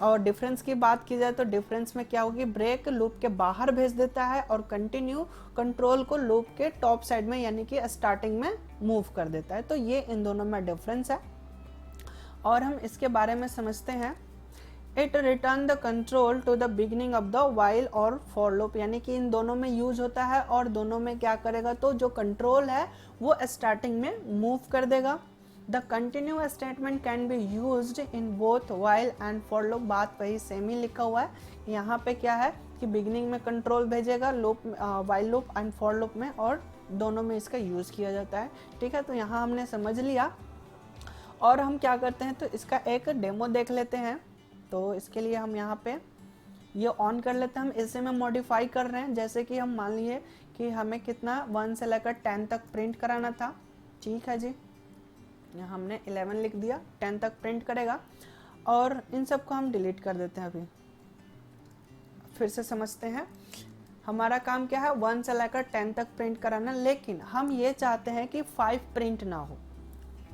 Speaker 1: और डिफरेंस की बात की जाए तो डिफरेंस में क्या होगी, ब्रेक लूप के बाहर भेज देता है और कंटिन्यू कंट्रोल को लूप के टॉप साइड में यानी कि स्टार्टिंग में मूव कर देता है। तो ये इन दोनों में डिफरेंस है और हम इसके बारे में समझते हैं। It return the control to the beginning of the while or for loop, यानी कि इन दोनों में यूज होता है और दोनों में क्या करेगा, तो जो कंट्रोल है वो स्टार्टिंग में मूव कर देगा। The continue statement can be used in both while and for loop, बात वही सेम ही लिखा हुआ है। यहाँ पे क्या है कि बिगिनिंग में कंट्रोल भेजेगा loop while loop and for loop में, और दोनों में इसका यूज किया जाता है, ठीक है। तो यहाँ हमने समझ लिया और हम क्या करते हैं तो इसका एक डेमो देख लेते हैं। तो इसके लिए हम यहाँ पे ये ऑन कर लेते हैं, हम इसे में मॉडिफाई कर रहे हैं। जैसे कि हम मान लिए कि हमें कितना 1 से लेकर 10 तक प्रिंट कराना था, ठीक है जी, यहाँ हमने 11 लिख दिया, 10 तक प्रिंट करेगा और इन सबको हम डिलीट कर देते हैं। अभी फिर से समझते हैं, हमारा काम क्या है 1 से लेकर 10 तक प्रिंट कराना, लेकिन हम ये चाहते हैं कि 5 प्रिंट ना हो,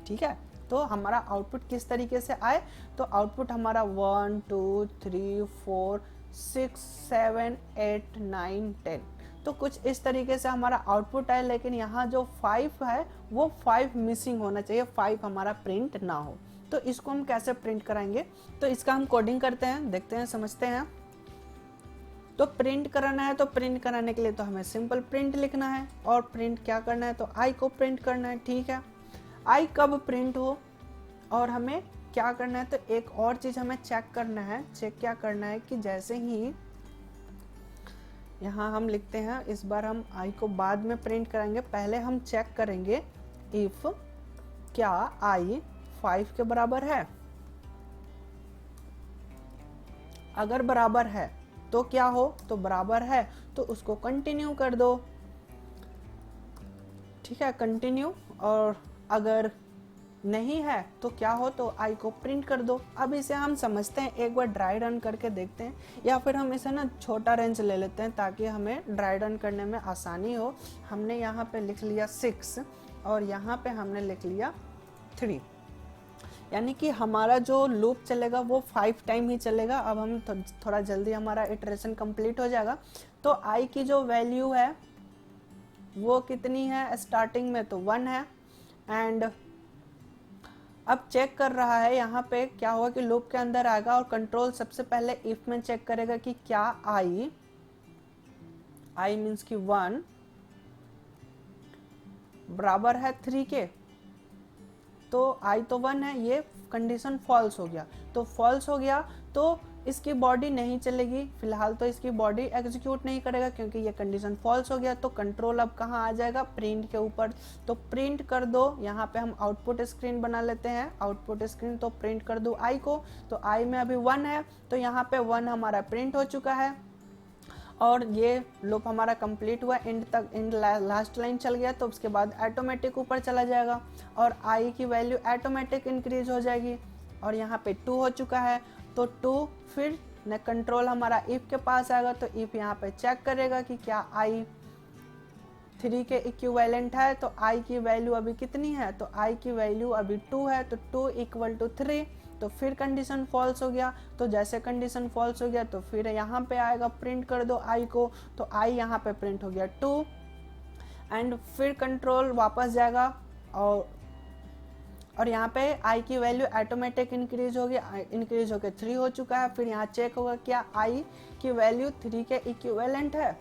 Speaker 1: ठीक है। तो हमारा आउटपुट किस तरीके से आए, तो आउटपुट हमारा 1 2 3 4 6 7 8 9 10, तो कुछ इस तरीके से हमारा आउटपुट आए, लेकिन यहाँ जो 5 है वो 5 मिसिंग होना चाहिए, 5 हमारा प्रिंट ना हो। तो इसको हम कैसे प्रिंट कराएंगे, तो इसका हम कोडिंग करते हैं, देखते हैं, समझते हैं। तो प्रिंट कराना है, तो प्रिंट कराने के लिए तो हमें सिंपल प्रिंट लिखना है, और प्रिंट क्या करना है, तो आई को प्रिंट करना है, ठीक है। आई कब प्रिंट हो और हमें क्या करना है, तो एक और चीज हमें चेक करना है। चेक क्या करना है कि जैसे ही यहाँ हम लिखते हैं, इस बार हम आई को बाद में प्रिंट करेंगे, पहले हम चेक करेंगे इफ क्या आई 5 के बराबर है। अगर बराबर है तो क्या हो, तो बराबर है तो उसको कंटिन्यू कर दो, ठीक है, कंटिन्यू। और अगर नहीं है तो क्या हो, तो आई को प्रिंट कर दो। अब इसे हम समझते हैं, एक बार ड्राई रन करके देखते हैं, या फिर हम इसे ना छोटा रेंज ले लेते हैं ताकि हमें ड्राई रन करने में आसानी हो। हमने यहाँ पे लिख लिया 6 और यहाँ पे हमने लिख लिया 3, यानी कि हमारा जो लूप चलेगा वो 5 टाइम ही चलेगा। अब हम थोड़ा जल्दी हमारा इटरेशन कंप्लीट हो जाएगा। तो आई की जो वैल्यू है वो कितनी है, स्टार्टिंग में तो 1 है, एंड अब चेक कर रहा है यहाँ पे क्या हुआ कि लूप के अंदर आएगा और कंट्रोल सबसे पहले इफ में चेक करेगा कि क्या आई मीन्स कि 1 बराबर है 3 के, तो आई तो 1 है, ये कंडीशन फॉल्स हो गया। तो फॉल्स हो गया तो इसकी बॉडी नहीं चलेगी, फिलहाल तो इसकी बॉडी एग्जीक्यूट नहीं करेगा क्योंकि ये कंडीशन फॉल्स हो गया। तो कंट्रोल अब कहाँ आ जाएगा, प्रिंट के ऊपर। तो प्रिंट कर दो, यहाँ पे हम आउटपुट स्क्रीन बना लेते हैं, आउटपुट स्क्रीन। तो प्रिंट कर दो आई को, तो आई में अभी 1 है, तो यहाँ पे 1 हमारा प्रिंट हो चुका है और ये लूप हमारा कंप्लीट हुआ, एंड तक, एंड लास्ट लाइन चल गया। तो उसके बाद ऑटोमेटिक ऊपर चला जाएगा और आई की वैल्यू ऑटोमेटिक इंक्रीज हो जाएगी और यहाँ पे 2 हो चुका है। तो 2 फिर न कंट्रोल हमारा इफ के पास आएगा, तो इफ यहाँ पे चेक करेगा कि क्या आई 3 के इक्विवेलेंट है। तो आई की वैल्यू अभी कितनी है, तो आई की वैल्यू अभी 2 है, तो 2 = 3। तो फिर कंडीशन फॉल्स हो गया। तो जैसे कंडीशन फॉल्स हो गया तो फिर यहाँ पे आएगा, प्रिंट कर दो आई को, तो आई यहाँ पे प्रिंट हो गया 2 एंड फिर कंट्रोल वापस जाएगा और यहाँ पे आई की वैल्यू ऑटोमेटिक इंक्रीज हो गया, इंक्रीज होकर 3 हो चुका है। फिर यहाँ चेक होगा क्या आई की वैल्यू 3 के इक्विवेलेंट है,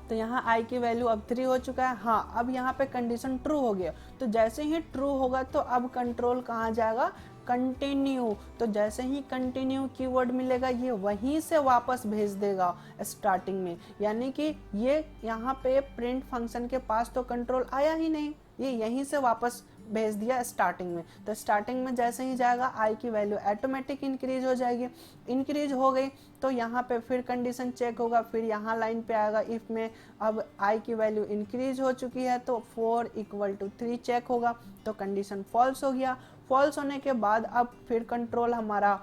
Speaker 1: तो यहाँ आई की वैल्यू अब 3 हो चुका है। हाँ, अब यहाँ पे कंडीशन ट्रू हो गया, तो जैसे ही ट्रू होगा तो अब कंट्रोल कहाँ जाएगा, कंटिन्यू। तो जैसे ही कंटिन्यू कीवर्ड मिलेगा ये वहीं से वापस भेज देगा स्टार्टिंग में, यानी कि ये यहाँ पे प्रिंट फंक्शन के पास तो कंट्रोल आया ही नहीं, ये यहीं से वापस भेज दिया स्टार्टिंग में। तो स्टार्टिंग में जैसे ही जाएगा आई की वैल्यू ऑटोमेटिक इंक्रीज हो जाएगी, इंक्रीज हो गई तो यहाँ पे फिर कंडीशन चेक होगा, फिर यहाँ लाइन पे आएगा इफ में अब आई की वैल्यू इंक्रीज हो चुकी है तो 4 = 3 चेक होगा, तो कंडीशन फॉल्स हो गया। फॉल्स होने के बाद अब फिर कंट्रोल हमारा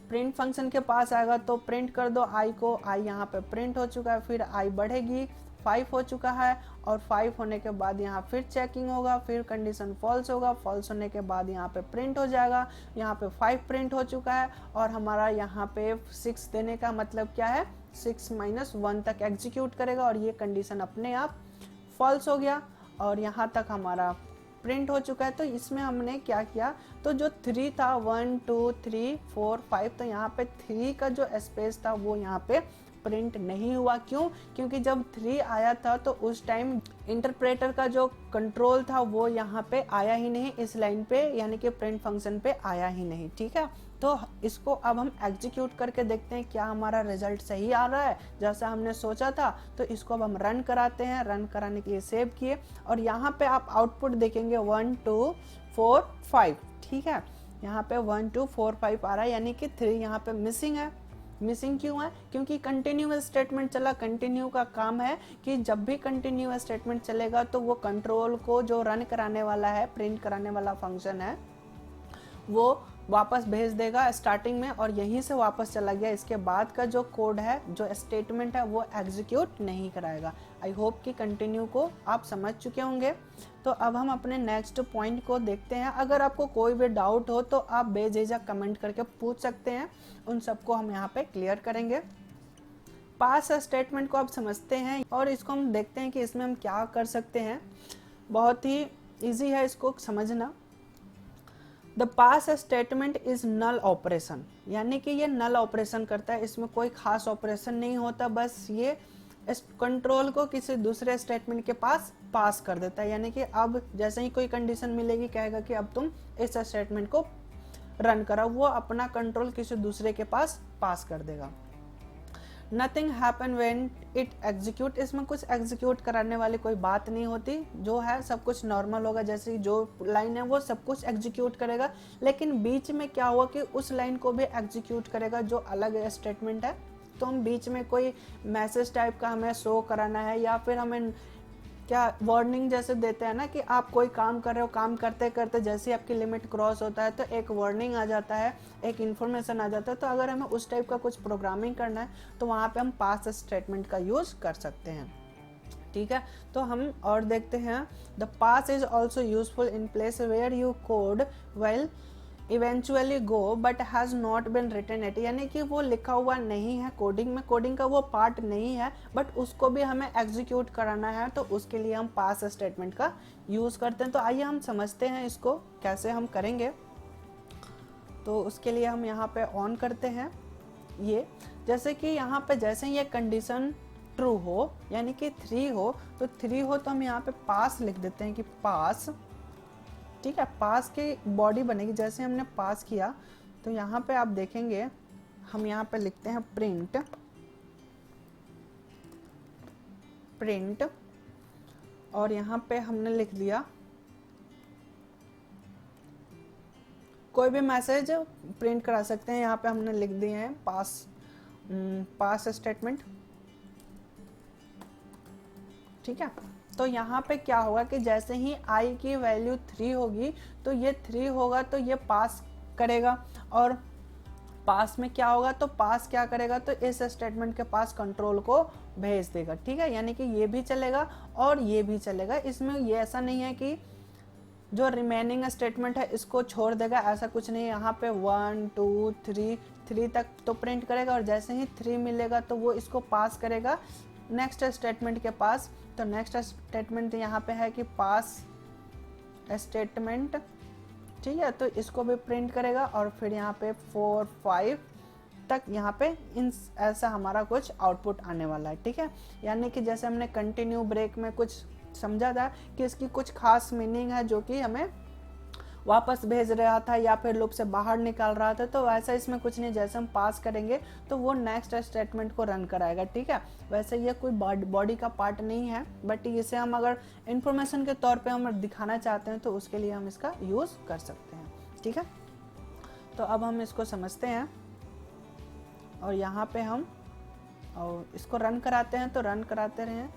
Speaker 1: प्रिंट फंक्शन के पास आएगा, तो प्रिंट कर दो आई को, आई यहाँ पे प्रिंट हो चुका है, फिर आई बढ़ेगी, 5 हो चुका है और 5 होने के बाद यहाँ फिर चेकिंग होगा, फिर कंडीशन फॉल्स होगा, फॉल्स होने के बाद यहाँ पे प्रिंट हो जाएगा, यहाँ पे 5 प्रिंट हो चुका है और हमारा यहाँ पे 6 देने का मतलब क्या है, 6 - 1 तक एग्जीक्यूट करेगा और ये कंडीशन अपने आप फॉल्स हो गया और यहाँ तक हमारा प्रिंट हो चुका है। तो इसमें हमने क्या किया, तो जो 3 था 1 2 3 4 5, तो यहाँ पे 3 का जो स्पेस था वो यहाँ पे प्रिंट नहीं हुआ। क्यों, क्योंकि जब 3 आया था तो उस टाइम इंटरप्रेटर का जो कंट्रोल था वो यहाँ पे आया ही नहीं, इस लाइन पे यानी कि प्रिंट फंक्शन पे आया ही नहीं। ठीक है, तो इसको अब हम एग्जीक्यूट करके देखते हैं क्या हमारा रिजल्ट सही आ रहा है जैसा हमने सोचा था। तो इसको अब हम रन कराते हैं, रन कराने के लिए सेव किए और यहाँ पे आप आउटपुट देखेंगे 1 2 4 5। ठीक है, यहाँ पे 1 2 4 5 आ रहा है, यानी कि 3 यहाँ पे मिसिंग है। मिसिंग क्यों है, क्योंकि कंटिन्यूअस स्टेटमेंट चला। कंटिन्यू का काम है कि जब भी कंटिन्यूअस स्टेटमेंट चलेगा तो वो कंट्रोल को जो रन कराने वाला है, प्रिंट कराने वाला फंक्शन है, वो वापस भेज देगा स्टार्टिंग में और यहीं से वापस चला गया। इसके बाद का जो कोड है, जो स्टेटमेंट है, वो एग्जीक्यूट नहीं कराएगा। आई होप कि कंटिन्यू को आप समझ चुके होंगे। तो अब हम अपने नेक्स्ट पॉइंट को देखते हैं। अगर आपको कोई भी डाउट हो तो आप बेझिझक कमेंट करके पूछ सकते हैं, उन सबको हम यहाँ पे क्लियर करेंगे। पास स्टेटमेंट को आप समझते हैं और इसको हम देखते हैं कि इसमें हम क्या कर सकते हैं। बहुत ही ईजी है इसको समझना। The pass statement is null operation, यानी कि ये नल ऑपरेशन करता है, इसमें कोई खास ऑपरेशन नहीं होता, बस ये इस कंट्रोल को किसी दूसरे स्टेटमेंट के पास कर देता है। यानी कि अब जैसे ही कोई कंडीशन मिलेगी कहेगा कि अब तुम इस स्टेटमेंट को रन कराओ, वो अपना कंट्रोल किसी दूसरे के पास कर देगा। Nothing happen when it execute, इसमें कुछ एग्जीक्यूट कराने वाली कोई बात नहीं होती, जो है सब कुछ नॉर्मल होगा। जैसे जो लाइन है वो सब कुछ एग्जीक्यूट करेगा, लेकिन बीच में क्या हुआ कि उस लाइन को भी एग्जीक्यूट करेगा जो अलग स्टेटमेंट है। तो हम बीच में कोई मैसेज टाइप का हमें शो कराना है या फिर हमें क्या वार्निंग जैसे देते हैं ना कि आप कोई काम कर रहे हो, काम करते करते जैसे आपकी लिमिट क्रॉस होता है तो एक वार्निंग आ जाता है, एक इन्फॉर्मेशन आ जाता है। तो अगर हमें उस टाइप का कुछ प्रोग्रामिंग करना है तो वहाँ पे हम पास स्टेटमेंट का यूज़ कर सकते हैं। ठीक है, तो हम और देखते हैं। The pass is also useful in place where you code will eventually go but has not been written it, यानी कि वो लिखा हुआ नहीं है कोडिंग में, कोडिंग का वो पार्ट नहीं है, बट उसको भी हमें एग्जीक्यूट कराना है, तो उसके लिए हम पास स्टेटमेंट का यूज़ करते हैं। तो आइए हम समझते हैं इसको कैसे हम करेंगे। तो उसके लिए हम यहाँ पे ऑन करते हैं ये, जैसे कि यहाँ पे जैसे ये कंडीशन ट्रू हो यानी कि 3 हो, तो 3 हो तो हम यहाँ पे पास लिख देते हैं कि पास। ठीक है, पास की बॉडी बनेगी, जैसे हमने पास किया तो यहाँ पे आप देखेंगे हम यहाँ पे लिखते हैं प्रिंट प्रिंट और यहाँ पे हमने लिख दिया कोई भी मैसेज प्रिंट करा सकते हैं। यहाँ पे हमने लिख दिए हैं पास स्टेटमेंट। ठीक है, तो यहाँ पे क्या होगा कि जैसे ही i की वैल्यू 3 होगी तो ये 3 होगा तो ये पास करेगा, और पास में क्या होगा तो पास क्या करेगा तो इस स्टेटमेंट के पास कंट्रोल को भेज देगा। ठीक है, यानी कि ये भी चलेगा और ये भी चलेगा। इसमें ये ऐसा नहीं है कि जो रिमेनिंग स्टेटमेंट है इसको छोड़ देगा, ऐसा कुछ नहीं। यहाँ पे 1 2 3 तक तो प्रिंट करेगा और जैसे ही 3 मिलेगा तो वो इसको पास करेगा नेक्स्ट स्टेटमेंट के पास। तो नेक्स्ट स्टेटमेंट यहाँ पे है कि पास स्टेटमेंट। ठीक है, तो इसको भी प्रिंट करेगा और फिर यहाँ पे 4 5 तक यहाँ पे इन ऐसा हमारा कुछ आउटपुट आने वाला है। ठीक है, यानी कि जैसे हमने कंटिन्यू ब्रेक में कुछ समझा था कि इसकी कुछ खास मीनिंग है जो कि हमें वापस भेज रहा था या फिर लूप से बाहर निकाल रहा था, तो वैसा इसमें कुछ नहीं। जैसे हम पास करेंगे तो वो नेक्स्ट स्टेटमेंट को रन कराएगा। ठीक है, वैसे ये कोई बॉडी का पार्ट नहीं है, बट इसे हम अगर इंफॉर्मेशन के तौर पे हम दिखाना चाहते हैं तो उसके लिए हम इसका यूज़ कर सकते हैं। ठीक है, तो अब हम इसको समझते हैं और यहाँ पे हम और इसको रन कराते हैं, तो रन कराते रहें।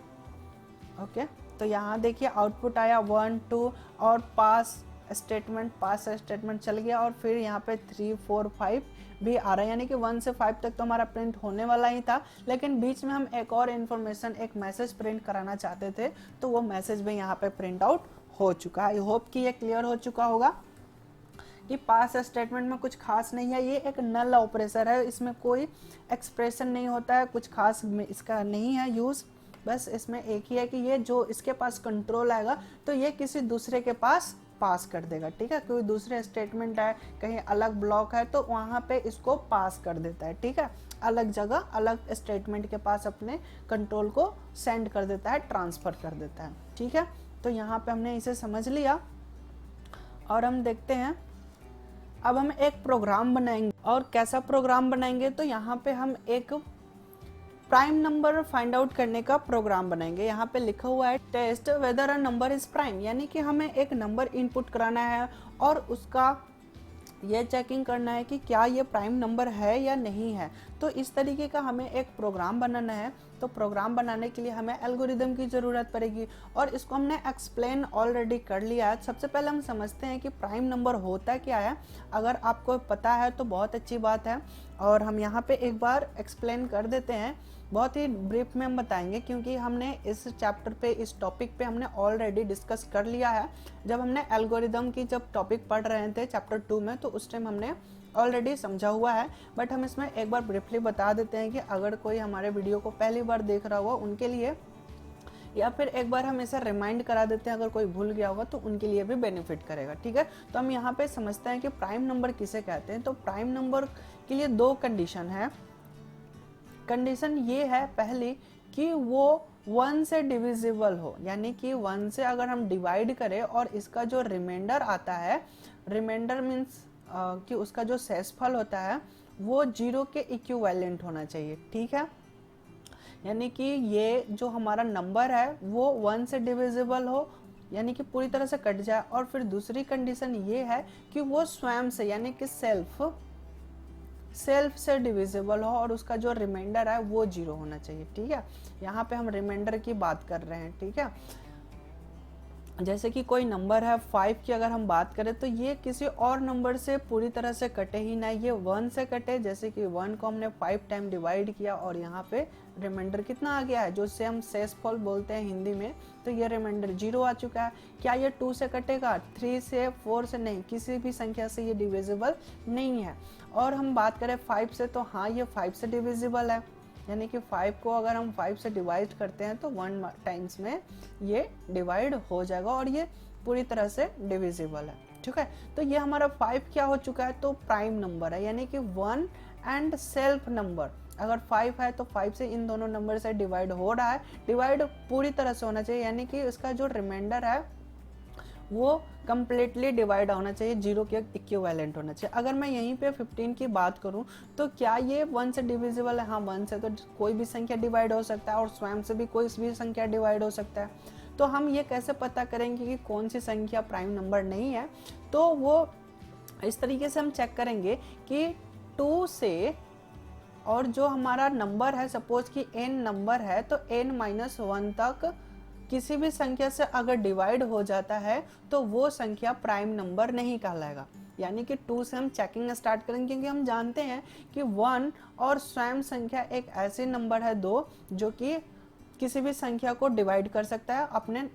Speaker 1: ओके, तो यहाँ देखिए आउटपुट आया 1 2 और पास स्टेटमेंट चल गया और फिर यहाँ पे 3 4 5 भी आ रहा है, यानी कि 1 से 5 तक तो हमारा प्रिंट होने वाला ही था, लेकिन बीच में हम एक और इन्फॉर्मेशन एक मैसेज प्रिंट कराना चाहते थे, तो वो मैसेज भी यहाँ पे प्रिंट आउट हो चुका है। आई होप कि ये क्लियर हो चुका होगा कि पास स्टेटमेंट में कुछ खास नहीं है, ये एक नल ऑपरेटर है, इसमें कोई एक्सप्रेशन नहीं होता है, कुछ खास इसका नहीं है यूज़। बस इसमें एक ही है कि ये जो इसके पास कंट्रोल आएगा तो ये किसी दूसरे के पास पास कर देगा। ठीक है, कोई दूसरे स्टेटमेंट है, कहीं अलग ब्लॉक है तो वहाँ पे इसको पास कर देता है। ठीक है, अलग जगह अलग स्टेटमेंट के पास अपने कंट्रोल को सेंड कर देता है, ट्रांसफ़र कर देता है। ठीक है, तो यहाँ पे हमने इसे समझ लिया और हम देखते हैं अब हम एक प्रोग्राम बनाएंगे। और कैसा प्रोग्राम बनाएंगे तो यहाँ पे हम एक प्राइम नंबर फाइंड आउट करने का प्रोग्राम बनाएंगे। यहाँ पे लिखा हुआ है test whether a number is prime, यानी कि हमें एक नंबर इनपुट कराना है और उसका ये चेकिंग करना है कि क्या ये प्राइम नंबर है या नहीं है। तो इस तरीके का हमें एक प्रोग्राम बनाना है। तो प्रोग्राम बनाने के लिए हमें एल्गोरिदम की ज़रूरत पड़ेगी और इसको हमने एक्सप्लेन ऑलरेडी कर लिया है। सबसे पहले हम समझते हैं कि प्राइम नंबर होता क्या है। अगर आपको पता है तो बहुत अच्छी बात है, और हम यहाँ पे एक बार एक्सप्लेन कर देते हैं। बहुत ही ब्रीफ में हम बताएंगे क्योंकि हमने इस चैप्टर पे इस टॉपिक पे हमने ऑलरेडी डिस्कस कर लिया है। जब हमने एल्गोरिदम की जब टॉपिक पढ़ रहे थे चैप्टर 2 में, तो उस टाइम हमने ऑलरेडी समझा हुआ है, बट हम इसमें एक बार ब्रीफली बता देते हैं कि अगर कोई हमारे वीडियो को पहली बार देख रहा होगा उनके लिए, या फिर एक बार हम इसे रिमाइंड करा देते हैं अगर कोई भूल गया होगा तो उनके लिए भी बेनिफिट करेगा। ठीक है, तो हम यहाँ पे समझते हैं कि प्राइम नंबर किसे कहते हैं। तो प्राइम नंबर के लिए 2 कंडीशन है। कंडीशन ये है पहली कि वो 1 से डिविजिबल हो, यानी कि 1 से अगर हम डिवाइड करें और इसका जो रिमाइंडर आता है, रिमाइंडर मीन्स कि उसका जो शेषफल होता है वो 0 के इक्विवेलेंट होना चाहिए। ठीक है, यानी कि ये जो हमारा नंबर है वो 1 से डिविजिबल हो, यानी कि पूरी तरह से कट जाए। और फिर दूसरी कंडीशन ये है कि वो स्वयं से यानी कि सेल्फ से डिविजिबल हो और उसका जो रिमाइंडर है वो 0 होना चाहिए। ठीक है, यहाँ पे हम रिमाइंडर की बात कर रहे हैं। ठीक है, जैसे कि कोई नंबर है 5 की अगर हम बात करें तो ये किसी और नंबर से पूरी तरह से कटे ही ना, ये 1 से कटे। जैसे कि 1 को हमने 5 टाइम डिवाइड किया और यहाँ पे रिमाइंडर कितना आ गया है, जो से हम शेषफल बोलते हैं हिंदी में, तो ये रिमाइंडर 0 आ चुका है। क्या ये 2 से कटेगा? 3 से, 4 से नहीं, किसी भी संख्या से ये डिविजिबल नहीं है। और हम बात करें 5 से, तो हाँ ये 5 से डिविजिबल है, यानी कि 5 को अगर हम 5 से डिवाइड करते हैं तो 1 टाइम्स में ये डिवाइड हो जाएगा और ये पूरी तरह से डिविजिबल है। ठीक है, तो ये हमारा 5 क्या हो चुका है, तो प्राइम नंबर है, यानी कि 1 एंड सेल्फ नंबर। अगर 5 है तो 5 से इन दोनों नंबर से डिवाइड हो रहा है, डिवाइड पूरी तरह से होना चाहिए, यानी कि इसका जो रिमाइंडर है वो कम्प्लीटली डिवाइड होना चाहिए, 0 के इक्विवेलेंट होना चाहिए। अगर मैं यहीं पे 15 की बात करूं तो क्या ये 1 से डिविजिबल है? हाँ, 1 से तो कोई भी संख्या डिवाइड हो सकता है और स्वयं से भी कोई भी संख्या डिवाइड हो सकता है। तो हम ये कैसे पता करेंगे कि कौन सी संख्या प्राइम नंबर नहीं है? तो वो इस तरीके से हम चेक करेंगे कि 2 से, और जो हमारा नंबर है, सपोज कि n नंबर है, तो n-1 तक किसी भी संख्या से अगर डिवाइड हो जाता है तो वो संख्या प्राइम नंबर नहीं कहलाएगा। यानी कि 2 से हम चेकिंग स्टार्ट करेंगे, क्योंकि हम जानते हैं कि 1 और स्वयं संख्या एक ऐसे नंबर है 2 जो कि किसी भी संख्या को डिवाइड कर सकता है अपने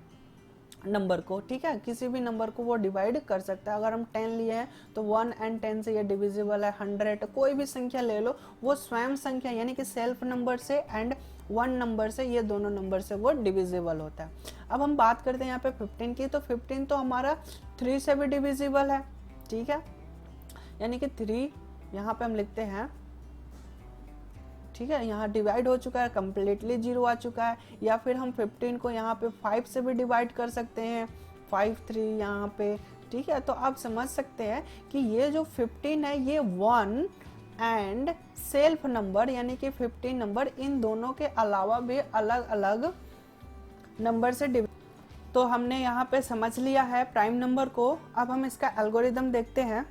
Speaker 1: नंबर को, ठीक है, किसी भी नंबर को वो डिवाइड कर सकता है। अगर हम 10 लिए हैं तो 1 और 10 से ये डिविजिबल है, 100, कोई भी संख्या ले लो, वो स्वयं संख्या यानी कि सेल्फ नंबर से एंड 1 नंबर से, ये दोनों नंबर से वो डिविजिबल होता है। अब हम बात करते हैं यहाँ पे 15 की, तो 15 तो हमारा 3 से भी डिविजिबल है, ठीक है, यानी कि 3 यहाँ पे हम लिखते हैं, ठीक है, यहाँ डिवाइड हो चुका है, कम्प्लीटली 0 आ चुका है। या फिर हम 15 को यहाँ पे 5 से भी डिवाइड कर सकते हैं, 5 3 यहाँ पे, ठीक है। तो आप समझ सकते हैं कि ये जो 15 है ये 1 एंड सेल्फ नंबर यानी कि 15 नंबर, इन दोनों के अलावा भी अलग अलग नंबर से डिवाइड। तो हमने यहाँ पे समझ लिया है प्राइम नंबर को। अब हम इसका एल्गोरिदम देखते हैं।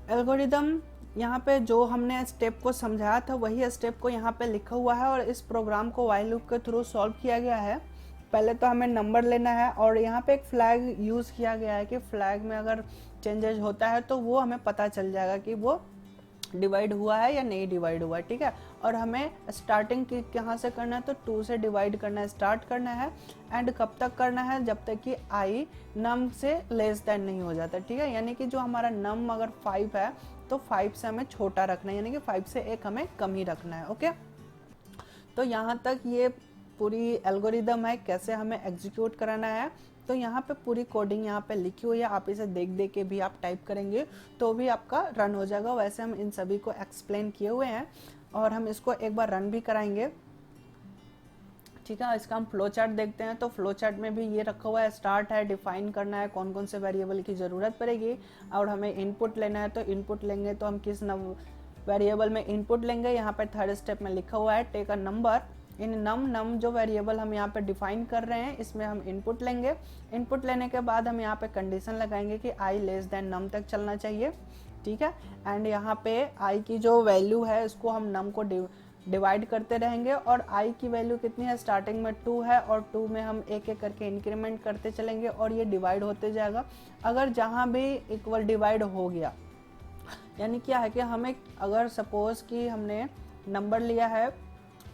Speaker 1: एल्गोरिदम यहाँ पे जो हमने स्टेप को समझाया था वही स्टेप को यहाँ पे लिखा हुआ है और इस प्रोग्राम को व्हाइल लूप के थ्रू सॉल्व किया गया है। पहले तो हमें नंबर लेना है और यहाँ पे एक फ्लैग यूज़ किया गया है कि फ्लैग में अगर चेंजेस होता है तो वो हमें पता चल जाएगा कि वो डिवाइड हुआ है या नहीं डिवाइड हुआ है, ठीक है। और हमें स्टार्टिंग कहाँ से करना है, तो 2 से डिवाइड करना है, स्टार्ट करना है। एंड कब तक करना है, जब तक कि आई नम से लेस देन नहीं हो जाता, ठीक है। यानी कि जो हमारा नम अगर 5 है तो 5 से हमें छोटा रखना है, यानी कि 5 से 1 हमें कम ही रखना है, ओके। तो यहाँ तक ये पूरी एल्गोरिदम है, कैसे हमें एग्जीक्यूट कराना है। तो यहाँ पे पूरी कोडिंग यहाँ पे लिखी हुई है, आप इसे देख देख के भी आप टाइप करेंगे तो भी आपका रन हो जाएगा। वैसे हम इन सभी को एक्सप्लेन किए हुए हैं और हम इसको एक बार रन भी कराएंगे, ठीक है। इसका हम फ्लो चार्ट देखते हैं। तो फ्लो चार्ट में भी ये रखा हुआ है, स्टार्ट है, डिफाइन करना है कौन कौन से वेरिएबल की ज़रूरत पड़ेगी और हमें इनपुट लेना है। तो इनपुट लेंगे तो हम किस वेरिएबल में इनपुट लेंगे, यहाँ पर थर्ड स्टेप में लिखा हुआ है टेक अ नंबर इन नम जो वेरिएबल हम यहाँ पे डिफाइन कर रहे हैं इसमें हम इनपुट लेंगे। इनपुट लेने के बाद हम यहाँ पे कंडीशन लगाएंगे कि आई लेस देन नम तक चलना चाहिए, ठीक है। एंड यहाँ पे आई की जो वैल्यू है इसको हम नम को डिवाइड करते रहेंगे और आई की वैल्यू कितनी है, स्टार्टिंग में 2 है और 2 में हम एक एक करके इंक्रीमेंट करते चलेंगे और ये डिवाइड होते जाएगा। अगर जहाँ भी इक्वल डिवाइड हो गया, यानी क्या है कि हमें अगर सपोज कि हमने नंबर लिया है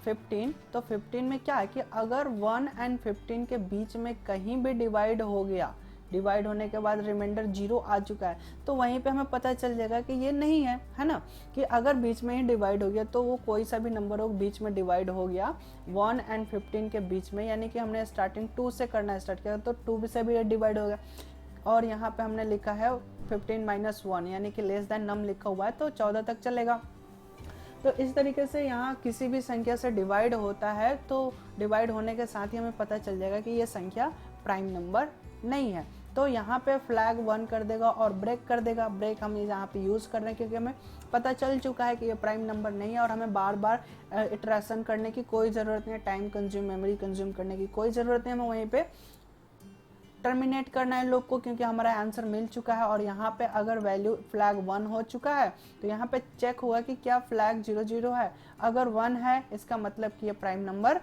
Speaker 1: 15, तो 15 में क्या है कि अगर 1 और 15 के बीच में कहीं भी डिवाइड हो गया, डिवाइड होने के बाद रिमाइंडर 0 आ चुका है, तो वहीं पे हमें पता चल जाएगा कि ये नहीं है ना। कि अगर बीच में ही डिवाइड हो गया तो वो कोई सा भी नंबर हो बीच में डिवाइड हो गया 1 और 15 के बीच में, यानी कि हमने स्टार्टिंग 2 से करना स्टार्ट किया तो 2 से भी डिवाइड हो गया। और यहाँ पे हमने लिखा है 15 - 1 यानी कि लेस देन नम लिखा हुआ है तो 14 तक चलेगा। तो इस तरीके से यहाँ किसी भी संख्या से डिवाइड होता है तो डिवाइड होने के साथ ही हमें पता चल जाएगा कि ये संख्या प्राइम नंबर नहीं है। तो यहाँ पे फ्लैग 1 कर देगा और ब्रेक कर देगा। ब्रेक हम यहाँ पे यूज़ कर रहे हैं क्योंकि हमें पता चल चुका है कि ये प्राइम नंबर नहीं है और हमें बार बार इटरेशन करने की कोई ज़रूरत नहीं है, टाइम कंज्यूम, मेमोरी कंज्यूम करने की कोई ज़रूरत नहीं है। हमें वहीं पे टर्मिनेट करना है लूप को क्योंकि हमारा आंसर मिल चुका है। और यहाँ पे अगर वैल्यू फ्लैग 1 हो चुका है तो यहाँ पे चेक होगा कि क्या फ्लैग 00 है। अगर 1 है इसका मतलब कि ये प्राइम नंबर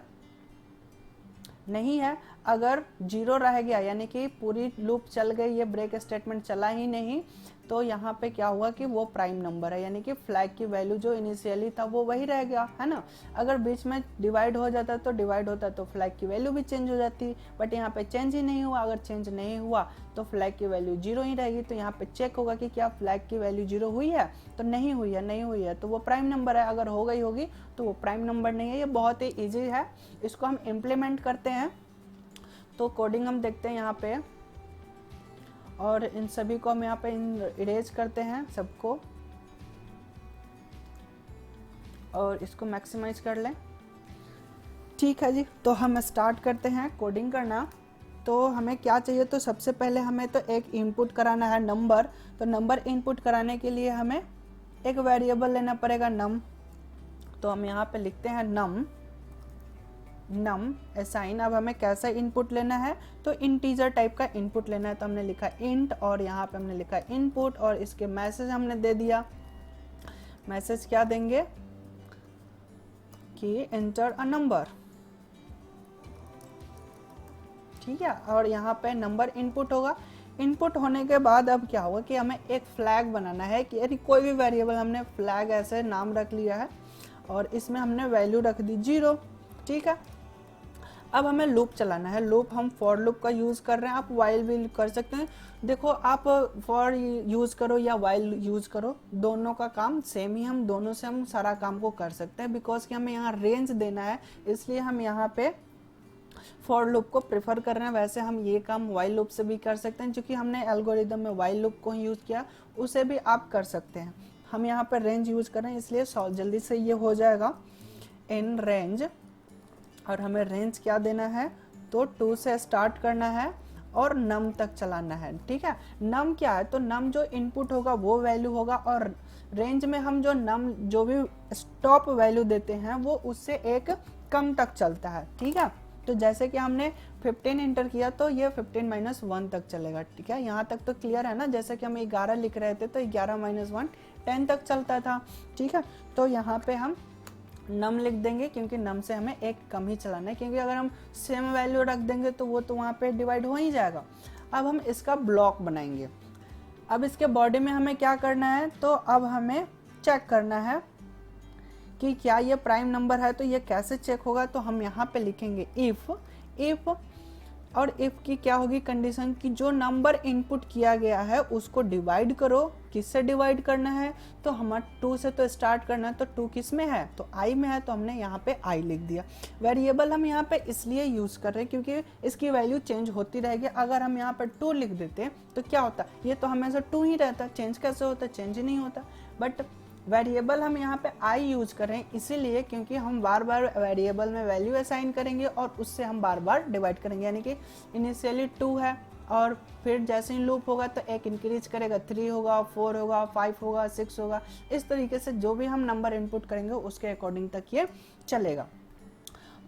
Speaker 1: नहीं है। अगर 0 रह गया यानी कि पूरी लूप चल गई, ये ब्रेक स्टेटमेंट चला ही नहीं, तो यहाँ पे क्या हुआ कि वो प्राइम नंबर है, यानी कि फ्लैग की वैल्यू जो इनिशियली था वो वही रह गया, है ना। अगर बीच में डिवाइड हो जाता तो डिवाइड होता तो फ्लैग की वैल्यू भी चेंज हो जाती, बट यहाँ पे चेंज ही नहीं हुआ। अगर चेंज नहीं हुआ तो फ्लैग की वैल्यू 0 ही रहेगी। तो यहाँ पे चेक होगा कि क्या फ्लैग की वैल्यू 0 हुई है, तो नहीं हुई है, नहीं हुई है तो वो प्राइम नंबर है। अगर हो गई होगी तो वो प्राइम नंबर नहीं है। ये बहुत ही ईजी है, इसको हम इम्प्लीमेंट करते हैं। तो कोडिंग हम देखते हैं यहाँ पे और इन सभी को हम यहाँ पे इरेज करते हैं सबको और इसको मैक्सिमाइज कर लें। ठीक है जी, तो हम स्टार्ट करते हैं कोडिंग करना। तो हमें क्या चाहिए, तो सबसे पहले हमें तो एक इनपुट कराना है नंबर। तो नंबर इनपुट कराने के लिए हमें एक वेरिएबल लेना पड़ेगा नम। तो हम यहाँ पे लिखते हैं नम असाइन। अब हमें कैसा इनपुट लेना है, तो इंटीजर टाइप का इनपुट लेना है। तो हमने लिखा इंट और यहाँ पे हमने लिखा इनपुट और इसके मैसेज हमने दे दिया। मैसेज क्या देंगे कि एंटर अ नंबर, ठीक है। और यहाँ पे नंबर इनपुट होगा। इनपुट होने के बाद अब क्या होगा कि हमें एक फ्लैग बनाना है कि यदि कोई भी वेरिएबल हमने फ्लैग ऐसे नाम रख लिया है और इसमें हमने वैल्यू रख दी 0, ठीक है। अब हमें लूप चलाना है। लूप हम फॉर लूप का यूज़ कर रहे हैं, आप वाइल भी कर सकते हैं। देखो, आप फॉर यूज़ करो या वाइल यूज़ करो, दोनों का काम सेम ही, हम दोनों से हम सारा काम को कर सकते हैं। बिकॉज कि हमें यहाँ रेंज देना है, इसलिए हम यहाँ पे फॉर लूप को प्रेफर कर रहे हैं। वैसे हम ये काम वाइल लूप से भी कर सकते हैं, क्योंकि हमने एल्गोरिदम में वाइल लूप को ही यूज़ किया, उसे भी आप कर सकते हैं। हम यहाँ पर रेंज यूज़ कर रहे हैं, इसलिए जल्दी से ये हो जाएगा इन रेंज। और हमें रेंज क्या देना है, तो 2 से स्टार्ट करना है और नम तक चलाना है, ठीक है। नम क्या है, तो नम जो इनपुट होगा वो वैल्यू होगा, और रेंज में हम जो भी स्टॉप वैल्यू देते हैं वो उससे एक कम तक चलता है, ठीक है। तो जैसे कि हमने 15 इंटर किया तो ये 15 - 1 तक चलेगा, ठीक है। यहाँ तक तो क्लियर है ना। जैसे कि हम 11 लिख रहे थे तो 11 - 1 10 तक चलता था, ठीक है। तो यहाँ पे हम नम लिख देंगे, क्योंकि नम से हमें एक कम ही चलाना है, क्योंकि अगर हम सेम वैल्यू रख देंगे तो वो तो वहाँ पे डिवाइड हो ही जाएगा। अब हम इसका ब्लॉक बनाएंगे। अब इसके बॉडी में हमें क्या करना है, तो अब हमें चेक करना है कि क्या ये प्राइम नंबर है। तो ये कैसे चेक होगा, तो हम यहाँ पे लिखेंगे इफ और इफ की क्या होगी कंडीशन, की जो नंबर इनपुट किया गया है उसको डिवाइड करो। किससे डिवाइड करना है, तो हमारा 2 से तो स्टार्ट करना है। तो 2 किस में है, तो आई में है, तो हमने यहाँ पे आई लिख दिया। वेरिएबल हम यहाँ पे इसलिए यूज़ कर रहे हैं क्योंकि इसकी वैल्यू चेंज होती रहेगी। अगर हम यहाँ पर 2 लिख देते तो क्या होता, ये तो हमेशा 2 ही रहता, चेंज कैसे होता, चेंज ही नहीं होता। बट वेरिएबल हम यहाँ पे आई यूज़ कर रहे हैं इसीलिए क्योंकि हम बार बार वेरिएबल में वैल्यू असाइन करेंगे और उससे हम बार बार डिवाइड करेंगे। यानी कि इनिशियली 2 है और फिर जैसे ही लूप होगा तो एक इंक्रीज करेगा, 3 होगा, 4 होगा, 5 होगा, 6 होगा। इस तरीके से जो भी हम नंबर इनपुट करेंगे उसके अकॉर्डिंग तक ये चलेगा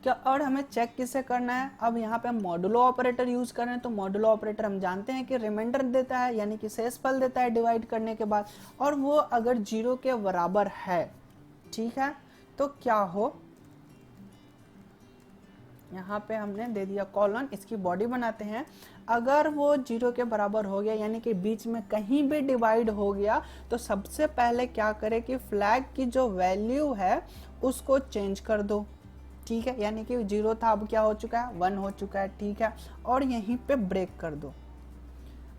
Speaker 1: क्या। और हमें चेक किससे करना है, अब यहाँ पे हम मॉडुलो ऑपरेटर यूज़ कर रहे हैं। तो मॉडुलो ऑपरेटर हम जानते हैं कि रिमाइंडर देता है, यानी कि शेषफल देता है डिवाइड करने के बाद, और वो अगर 0 के बराबर है, ठीक है, तो क्या हो, यहाँ पे हमने दे दिया कॉलन, इसकी बॉडी बनाते हैं। अगर वो 0 के बराबर हो गया, यानी कि बीच में कहीं भी डिवाइड हो गया, तो सबसे पहले क्या करें कि फ्लैग की जो वैल्यू है उसको चेंज कर दो, ठीक है। यानी कि 0 था, अब क्या हो चुका है, 1 हो चुका है, ठीक है। और यहीं पे ब्रेक कर दो।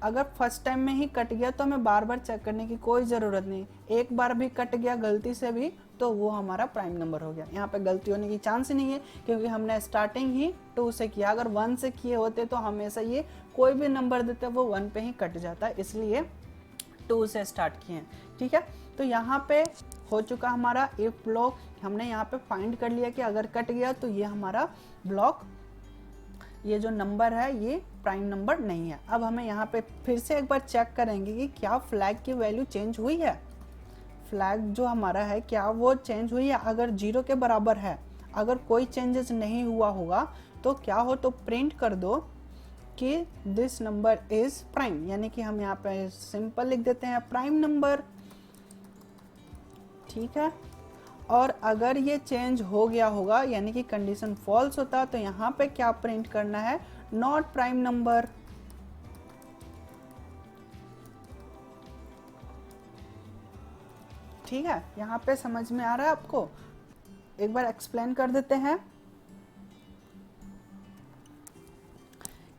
Speaker 1: अगर फर्स्ट टाइम में ही कट गया तो हमें बार बार चेक करने की कोई ज़रूरत नहीं। एक बार भी कट गया गलती से भी तो वो हमारा प्राइम नंबर हो गया। यहाँ पे गलती होने की चांस ही नहीं है क्योंकि हमने स्टार्टिंग ही 2 से किया। अगर 1 से किए होते तो हमेशा ये कोई भी नंबर देते वो 1 पे ही कट जाता, इसलिए 2 से स्टार्ट किए हैं, ठीक है। तो यहाँ पे हो चुका हमारा इफ ब्लॉक। हमने यहाँ पे फाइंड कर लिया कि अगर कट गया तो ये हमारा ब्लॉक, ये जो नंबर है ये प्राइम नंबर नहीं है। अब हमें यहाँ पे फिर से एक बार चेक करेंगे कि क्या फ्लैग की वैल्यू चेंज हुई है। फ्लैग जो हमारा है क्या वो चेंज हुई है, अगर 0 के बराबर है, अगर कोई चेंजेस नहीं हुआ होगा तो क्या हो, तो प्रिंट कर दो कि दिस नंबर इज प्राइम। यानी कि हम यहाँ पे सिंपल लिख देते हैं प्राइम नंबर, ठीक है। और अगर ये चेंज हो गया होगा यानी कि कंडीशन फॉल्स होता तो यहाँ पे क्या प्रिंट करना है, नॉट प्राइम नंबर। ठीक है, यहाँ पे समझ में आ रहा है आपको, एक बार एक्सप्लेन कर देते हैं।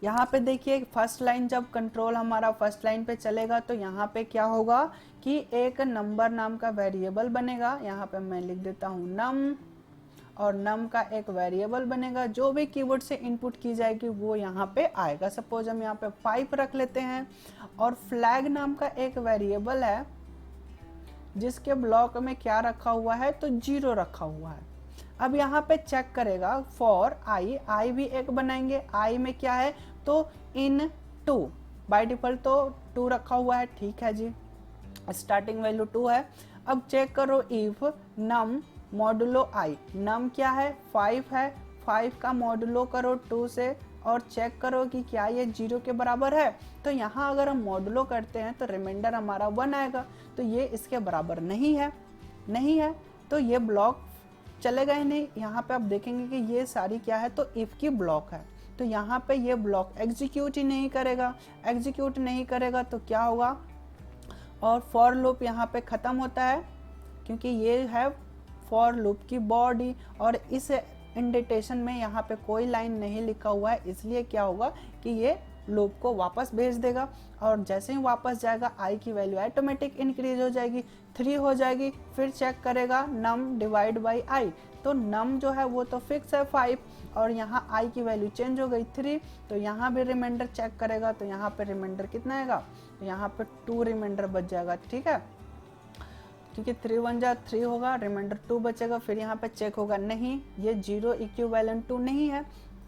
Speaker 1: यहाँ पे देखिए फर्स्ट लाइन, जब कंट्रोल हमारा फर्स्ट लाइन पे चलेगा तो यहाँ पे क्या होगा कि एक नंबर नाम का वेरिएबल बनेगा। यहाँ पे मैं लिख देता हूँ नम, और नम का एक वेरिएबल बनेगा, जो भी कीवर्ड से इनपुट की जाएगी वो यहाँ पे आएगा। सपोज हम यहाँ पे 5 रख लेते हैं, और फ्लैग नाम का एक वेरिएबल है जिसके ब्लॉक में क्या रखा हुआ है, तो 0 रखा हुआ है। अब यहाँ पे चेक करेगा फॉर आई भी एक बनाएंगे, आई में क्या है तो इन टू, बाय डिफॉल्ट तो 2 रखा हुआ है, ठीक है जी, स्टार्टिंग वैल्यू 2 है। अब चेक करो इफ नम मॉडुलो आई, नम क्या है 5 है, 5 का मॉडुलो करो 2 से और चेक करो कि क्या ये 0 के बराबर है। तो यहाँ अगर हम मॉडुलो करते हैं तो रिमाइंडर हमारा 1 आएगा, तो ये इसके बराबर नहीं है, नहीं है तो ये ब्लॉक चलेगा ही नहीं। यहाँ पे आप देखेंगे कि ये सारी क्या है तो इफ की ब्लॉक है, तो यहाँ पे ये ब्लॉक एग्जीक्यूट ही नहीं करेगा, एग्जीक्यूट नहीं करेगा तो क्या होगा, और फॉर लूप यहाँ पे ख़त्म होता है क्योंकि ये है फॉर लूप की बॉडी और इस इंडेंटेशन में यहाँ पे कोई लाइन नहीं लिखा हुआ है, इसलिए क्या होगा कि ये लूप को वापस भेज देगा और जैसे ही वापस जाएगा आई की वैल्यू ऑटोमेटिक इंक्रीज हो जाएगी, 3 हो जाएगी। फिर चेक करेगा नम डिवाइड बाई आई, तो नम जो है वो तो फिक्स है 5 और यहाँ आई की वैल्यू चेंज हो गई 3, तो यहाँ भी रिमाइंडर चेक करेगा, तो यहाँ पे रिमाइंडर कितना आएगा, तो यहाँ पे 2 रिमाइंडर बच जाएगा, ठीक है, क्योंकि 3 1 जा 3 होगा, रिमाइंडर 2 बचेगा। फिर यहाँ पे चेक होगा नहीं ये 0 इक्विवेलेंट टू नहीं है,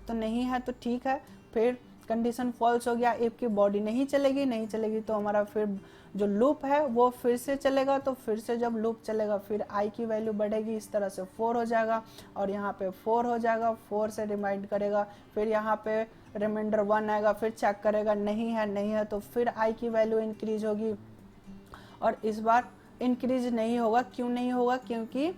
Speaker 1: तो नहीं है तो ठीक है, फिर कंडीशन फॉल्स हो गया, इफ की बॉडी नहीं चलेगी, नहीं चलेगी तो हमारा फिर जो लूप है वो फिर से चलेगा, तो फिर से जब लूप चलेगा फिर आई की वैल्यू बढ़ेगी, इस तरह से 4 हो जाएगा और यहाँ पे 4 हो जाएगा, 4 से रिमाइंड करेगा, फिर यहाँ पे रिमाइंडर 1 आएगा, फिर चेक करेगा नहीं है, नहीं है तो फिर आई की वैल्यू इंक्रीज होगी और इस बार इंक्रीज नहीं होगा, क्यों नहीं होगा, क्योंकि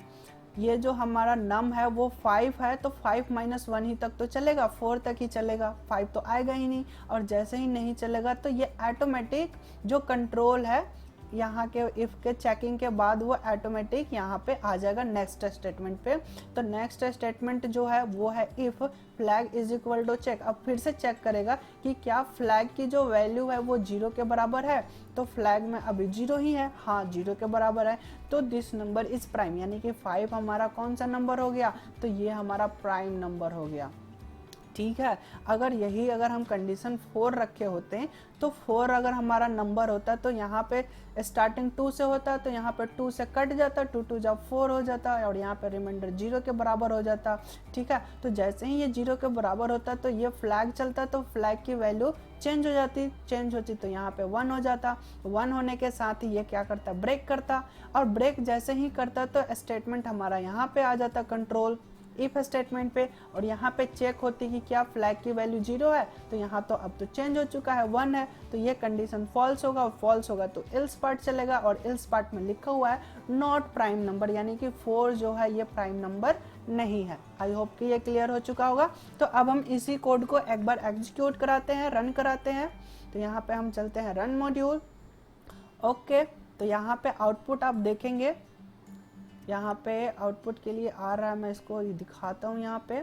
Speaker 1: ये जो हमारा नम है वो 5 है, तो 5 - 1 ही तक तो चलेगा, 4 तक ही चलेगा, 5 तो आएगा ही नहीं, और जैसे ही नहीं चलेगा तो ये ऑटोमेटिक जो कंट्रोल है यहाँ के इफ के चेकिंग के बाद वो ऑटोमेटिक यहाँ पे आ जाएगा नेक्स्ट स्टेटमेंट पे। तो नेक्स्ट स्टेटमेंट जो है वो है if flag is equal to check, अब फिर से चेक करेगा कि क्या फ्लैग की जो वैल्यू है वो 0 के बराबर है, तो फ्लैग में अभी 0 ही है, हाँ 0 के बराबर है, तो दिस नंबर इज प्राइम, यानी कि 5 हमारा कौन सा नंबर हो गया, तो ये हमारा प्राइम नंबर हो गया, ठीक है। अगर हम कंडीशन 4 रखे होते हैं तो 4 अगर हमारा नंबर होता तो यहाँ पे स्टार्टिंग 2 से होता, तो यहाँ पे 2 से कट जाता, 2 2 जब 4 हो जाता और यहाँ पे रिमाइंडर 0 के बराबर हो जाता, ठीक है। तो जैसे ही ये 0 के बराबर होता तो ये फ्लैग चलता, तो फ्लैग की वैल्यू चेंज हो जाती, चेंज होती तो यहाँ पे 1 हो जाता, 1 होने के साथ ही ये क्या करता, ब्रेक करता, और ब्रेक जैसे ही करता तो स्टेटमेंट हमारा यहाँ पे आ जाता कंट्रोल इफ स्टेटमेंट पे, और यहाँ पे चेक होती कि क्या फ्लैग की वैल्यू 0 है, तो यहाँ तो अब तो चेंज हो चुका है 1 है, तो ये कंडीशन फॉल्स होगा, और फॉल्स होगा तो एल्स पार्ट चलेगा, और एल्स पार्ट में लिखा हुआ है नॉट प्राइम नंबर, यानी कि 4 जो है ये प्राइम नंबर नहीं है। आई होप कि ये क्लियर हो चुका होगा। तो अब हम इसी कोड को एक बार एग्जीक्यूट कराते हैं, रन कराते हैं, तो यहाँ पे हम चलते हैं रन मॉड्यूल, ओके। तो यहाँ पे आउटपुट आप देखेंगे, यहाँ पे आउटपुट के लिए आ रहा है, मैं इसको दिखाता हूँ, यहाँ पे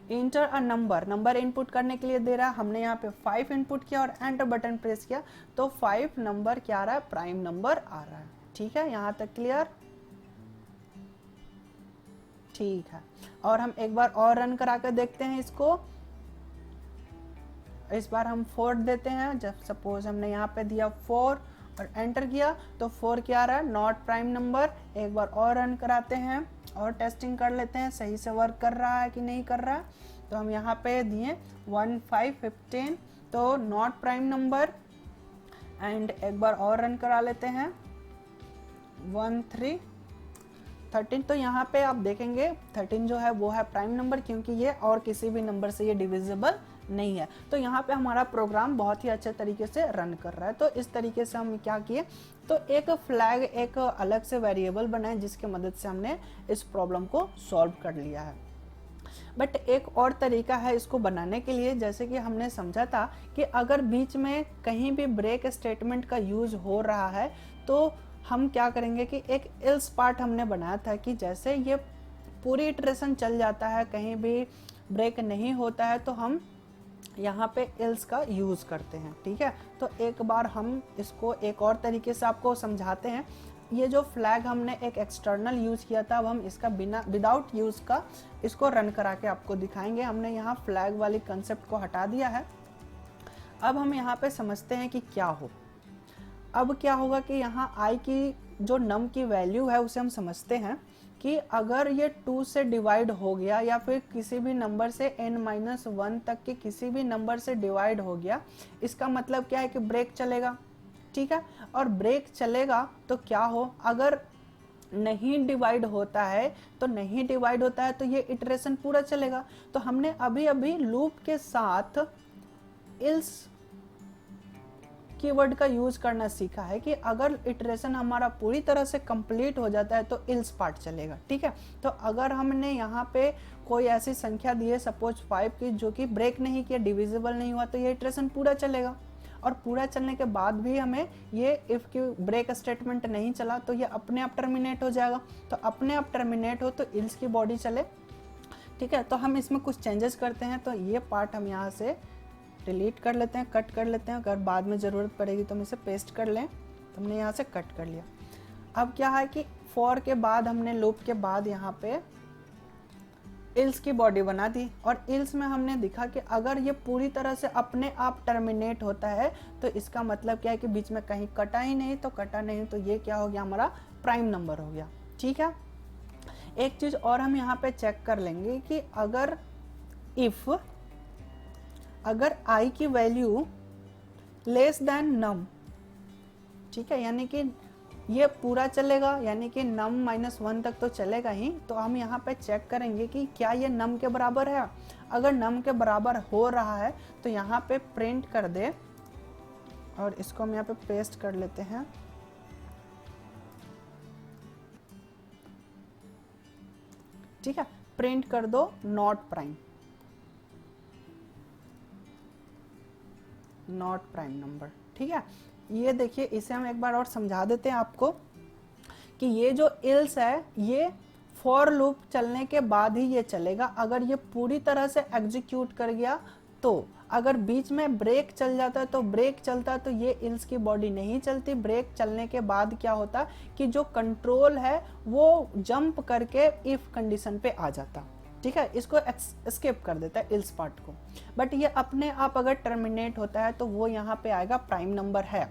Speaker 1: इंटर अ नंबर इनपुट करने के लिए दे रहा है, हमने यहाँ पे 5 इनपुट किया और एंटर बटन प्रेस किया तो 5 नंबर क्या आ रहा है, प्राइम नंबर आ रहा है, ठीक है, यहाँ तक क्लियर, ठीक है। और हम एक बार और रन करा कर देखते हैं इसको, इस बार हम 4 देते हैं, जब सपोज हमने यहाँ पे दिया 4 और एंटर किया तो 4 क्या आ रहा है, नॉट प्राइम नंबर। एक बार और रन कराते हैं और टेस्टिंग कर लेते हैं सही से वर्क कर रहा है कि नहीं कर रहा है। तो हम यहाँ पे दिए 1 5 15, तो नॉट प्राइम नंबर, एंड एक बार और रन करा लेते हैं 1 3 13, तो यहाँ पे आप देखेंगे 13 जो है वो है प्राइम नंबर, क्योंकि ये और किसी भी नंबर से ये डिविजिबल नहीं है। तो यहाँ पे हमारा प्रोग्राम बहुत ही अच्छे तरीके से रन कर रहा है। तो इस तरीके से हम क्या किए, तो एक फ्लैग एक अलग से वेरिएबल बनाए जिसके मदद से हमने इस प्रॉब्लम को सॉल्व कर लिया है। बट एक और तरीका है इसको बनाने के लिए, जैसे कि हमने समझा था कि अगर बीच में कहीं भी ब्रेक स्टेटमेंट का यूज हो रहा है तो हम क्या करेंगे कि एक एल्स पार्ट हमने बनाया था कि जैसे ये पूरी इटरेशन चल जाता है, कहीं भी ब्रेक नहीं होता है, तो हम यहाँ पे एल्स का यूज़ करते हैं, ठीक है। तो एक बार हम इसको एक और तरीके से आपको समझाते हैं। ये जो फ्लैग हमने एक एक्सटर्नल यूज़ किया था, अब हम इसका विदाउट यूज़ का इसको रन करा के आपको दिखाएंगे। हमने यहाँ फ्लैग वाली कंसेप्ट को हटा दिया है। अब हम यहाँ पे समझते हैं कि क्या हो। अब क्या होगा कि यहाँ आई की जो नम की वैल्यू है उसे हम समझते हैं कि कि अगर ये 2 से डिवाइड हो गया या फिर किसी भी नंबर से n-1 तक के किसी भी नंबर से डिवाइड हो गया, इसका मतलब क्या है कि ब्रेक चलेगा। ठीक है, और ब्रेक चलेगा तो क्या हो, अगर नहीं डिवाइड होता है तो ये इटरेशन पूरा चलेगा। तो हमने अभी अभी लूप के साथ इल्स कीवर्ड का यूज करना सीखा है कि अगर इटरेशन हमारा पूरी तरह से कंप्लीट हो जाता है तो इल्स पार्ट चलेगा। ठीक है, तो अगर हमने यहाँ पे कोई ऐसी संख्या दी है सपोज 5 की जो कि ब्रेक नहीं किया, डिविजिबल नहीं हुआ, तो ये इटरेशन पूरा चलेगा। और पूरा चलने के बाद भी हमें ये इफ की ब्रेक स्टेटमेंट नहीं चला तो ये अपने आप टर्मिनेट हो जाएगा। तो अपने आप टर्मिनेट हो तो इल्स की बॉडी चले। ठीक है, तो हम इसमें कुछ चेंजेस करते हैं। तो ये पार्ट हम यहाँ से डिलीट कर लेते हैं, कट कर लेते हैं। अगर बाद में ज़रूरत पड़ेगी तो हम इसे पेस्ट कर लें। तो हमने यहाँ से कट कर लिया। अब क्या है कि फॉर के बाद हमने लूप के बाद यहाँ पे इल्स की बॉडी बना दी, और इल्स में हमने दिखा कि अगर ये पूरी तरह से अपने आप टर्मिनेट होता है तो इसका मतलब क्या है कि बीच में कहीं कटा ही नहीं, तो कटा नहीं तो ये क्या हो गया, हमारा प्राइम नंबर हो गया। ठीक है, एक चीज़ और हम यहाँ पे चेक कर लेंगे कि अगर i की वैल्यू लेस देन नम, ठीक है, यानी कि ये पूरा चलेगा, यानी कि num-1 तक तो चलेगा ही। तो हम यहाँ पे चेक करेंगे कि क्या ये num के बराबर है। अगर num के बराबर हो रहा है तो यहाँ पे प्रिंट कर दे, और इसको हम यहाँ पे पेस्ट कर लेते हैं। ठीक है, प्रिंट कर दो नॉट प्राइम नंबर। ठीक है, ये देखिए, इसे हम एक बार और समझा देते हैं आपको कि ये जो इल्स है ये फॉर लूप चलने के बाद ही ये चलेगा। अगर ये पूरी तरह से एग्जीक्यूट कर गया तो, अगर बीच में ब्रेक चल जाता है तो ब्रेक चलता है तो ये इल्स की बॉडी नहीं चलती। ब्रेक चलने के बाद क्या होता कि जो कंट्रोल है वो जंप करके इफ कंडीशन पे आ जाता। ठीक है, इसको एस्केप कर देता है इल्स पार्ट को। बट ये अपने आप अगर टर्मिनेट होता है तो वो यहाँ पे आएगा प्राइम नंबर है।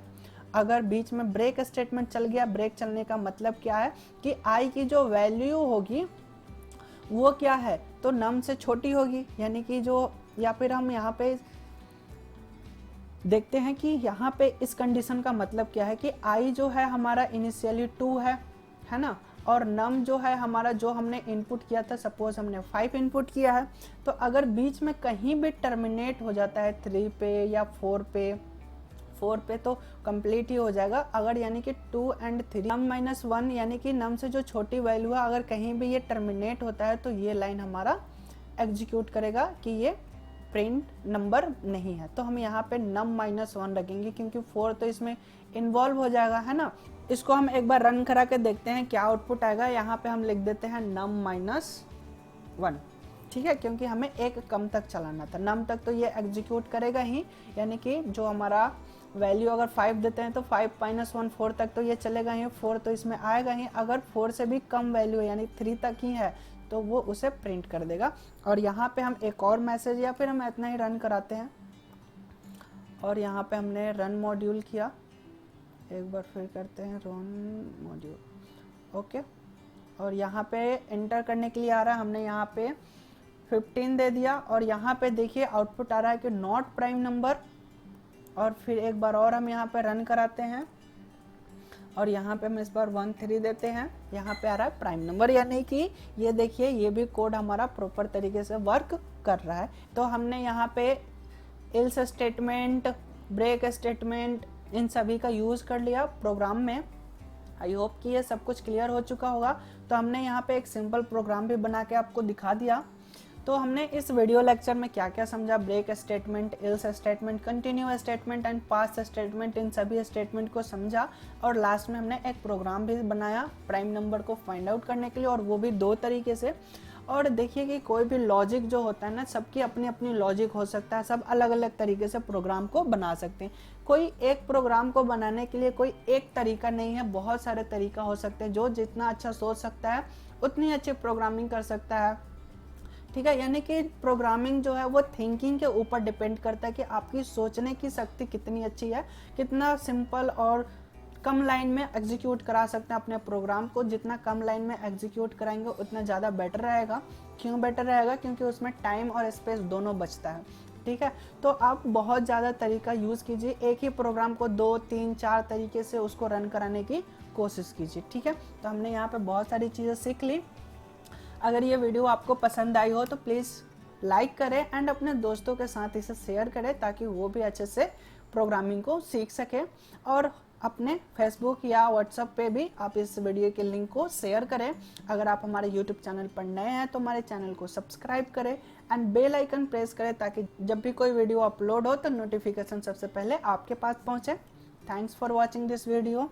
Speaker 1: अगर बीच में ब्रेक स्टेटमेंट चल गया, ब्रेक चलने का मतलब क्या है कि i की जो वैल्यू होगी वो क्या है, तो num से छोटी होगी, यानी कि जो, या फिर हम यहाँ पे देखते हैं कि यहाँ पे इस कंडीशन का मतलब क्या है कि i जो है हमारा इनिशियली 2 है ना, और num जो है हमारा, जो हमने इनपुट किया था, सपोज हमने 5 इनपुट किया है, तो अगर बीच में कहीं भी टर्मिनेट हो जाता है 3 पे या 4 पे तो कंप्लीट ही हो जाएगा। अगर यानी कि 2 और 3 num-1 यानी कि num से जो छोटी वैल्यू है, अगर कहीं भी ये टर्मिनेट होता है तो ये लाइन हमारा एग्जीक्यूट करेगा कि ये प्रिंट नंबर नहीं है। तो हम यहाँ पे num-1 रखेंगे क्योंकि 4 तो इसमें इन्वॉल्व हो जाएगा, है ना। इसको हम एक बार रन करा के देखते हैं क्या आउटपुट आएगा। यहाँ पे हम लिख देते हैं num-1, ठीक है, क्योंकि हमें एक कम तक चलाना था। num तक तो ये एग्जीक्यूट करेगा ही, यानी कि जो हमारा वैल्यू अगर 5 देते हैं तो 5-1 4 तक तो ये चलेगा ही, 4 तो इसमें आएगा ही। अगर 4 से भी कम वैल्यू है यानी 3 तक ही है तो वो उसे प्रिंट कर देगा। और यहाँ पे हम एक और मैसेज, या फिर हम इतना ही रन कराते हैं, और यहाँ पे हमने रन मॉड्यूल किया, एक बार फिर करते हैं रन मॉड्यूल, ओके। और यहाँ पे एंटर करने के लिए आ रहा है, हमने यहाँ पे 15 दे दिया, और यहाँ पे देखिए आउटपुट आ रहा है कि नॉट प्राइम नंबर। और फिर एक बार और हम यहाँ पे रन कराते हैं, और यहाँ पे हम इस बार 1-3 देते हैं, यहाँ पे आ रहा है प्राइम नंबर, यानी कि ये देखिए ये भी कोड हमारा प्रॉपर तरीके से वर्क कर रहा है। तो हमने यहाँ पे इल्स स्टेटमेंट, ब्रेक स्टेटमेंट, इन सभी का यूज़ कर लिया प्रोग्राम में। आई होप कि ये सब कुछ क्लियर हो चुका होगा। तो हमने यहाँ पे एक सिंपल प्रोग्राम भी बना के आपको दिखा दिया। तो हमने इस वीडियो लेक्चर में क्या क्या समझा, break statement, else statement, continue statement and pass statement, इन सभी स्टेटमेंट को समझा। और लास्ट में हमने एक प्रोग्राम भी बनाया प्राइम नंबर को फाइंड आउट करने के लिए, और वो भी 2 तरीके से। और देखिए कि कोई भी लॉजिक जो होता है ना, सबकी अपनी अपनी लॉजिक हो सकता है, सब अलग अलग तरीके से प्रोग्राम को बना सकते हैं। कोई एक प्रोग्राम को बनाने के लिए कोई एक तरीका नहीं है, बहुत सारे तरीका हो सकते हैं। जो जितना अच्छा सोच सकता है उतनी अच्छी प्रोग्रामिंग कर सकता है, ठीक है। यानी कि प्रोग्रामिंग जो है वो थिंकिंग के ऊपर डिपेंड करता है कि आपकी सोचने की शक्ति कितनी अच्छी है, कितना सिंपल और कम लाइन में एग्जीक्यूट करा सकते हैं अपने प्रोग्राम को। जितना कम लाइन में एग्जीक्यूट कराएंगे उतना ज़्यादा बेटर रहेगा। क्यों बेटर रहेगा? क्योंकि उसमें टाइम और स्पेस दोनों बचता है, ठीक है। तो आप बहुत ज़्यादा तरीका यूज़ कीजिए, एक ही प्रोग्राम को 2, 3, 4 तरीके से उसको रन कराने की कोशिश कीजिए, ठीक है। तो हमने यहाँ पे बहुत सारी चीज़ें सीख ली। अगर ये वीडियो आपको पसंद आई हो तो प्लीज़ लाइक करें एंड अपने दोस्तों के साथ इसे शेयर करें ताकि वो भी अच्छे से प्रोग्रामिंग को सीख सके। और अपने फेसबुक या व्हाट्सएप पे भी आप इस वीडियो के लिंक को शेयर करें। अगर आप हमारे यूट्यूब चैनल पर नए हैं तो हमारे चैनल को सब्सक्राइब करें एंड बेल आइकन प्रेस करें ताकि जब भी कोई वीडियो अपलोड हो तो नोटिफिकेशन सबसे पहले आपके पास पहुंचे। Thanks for watching this video.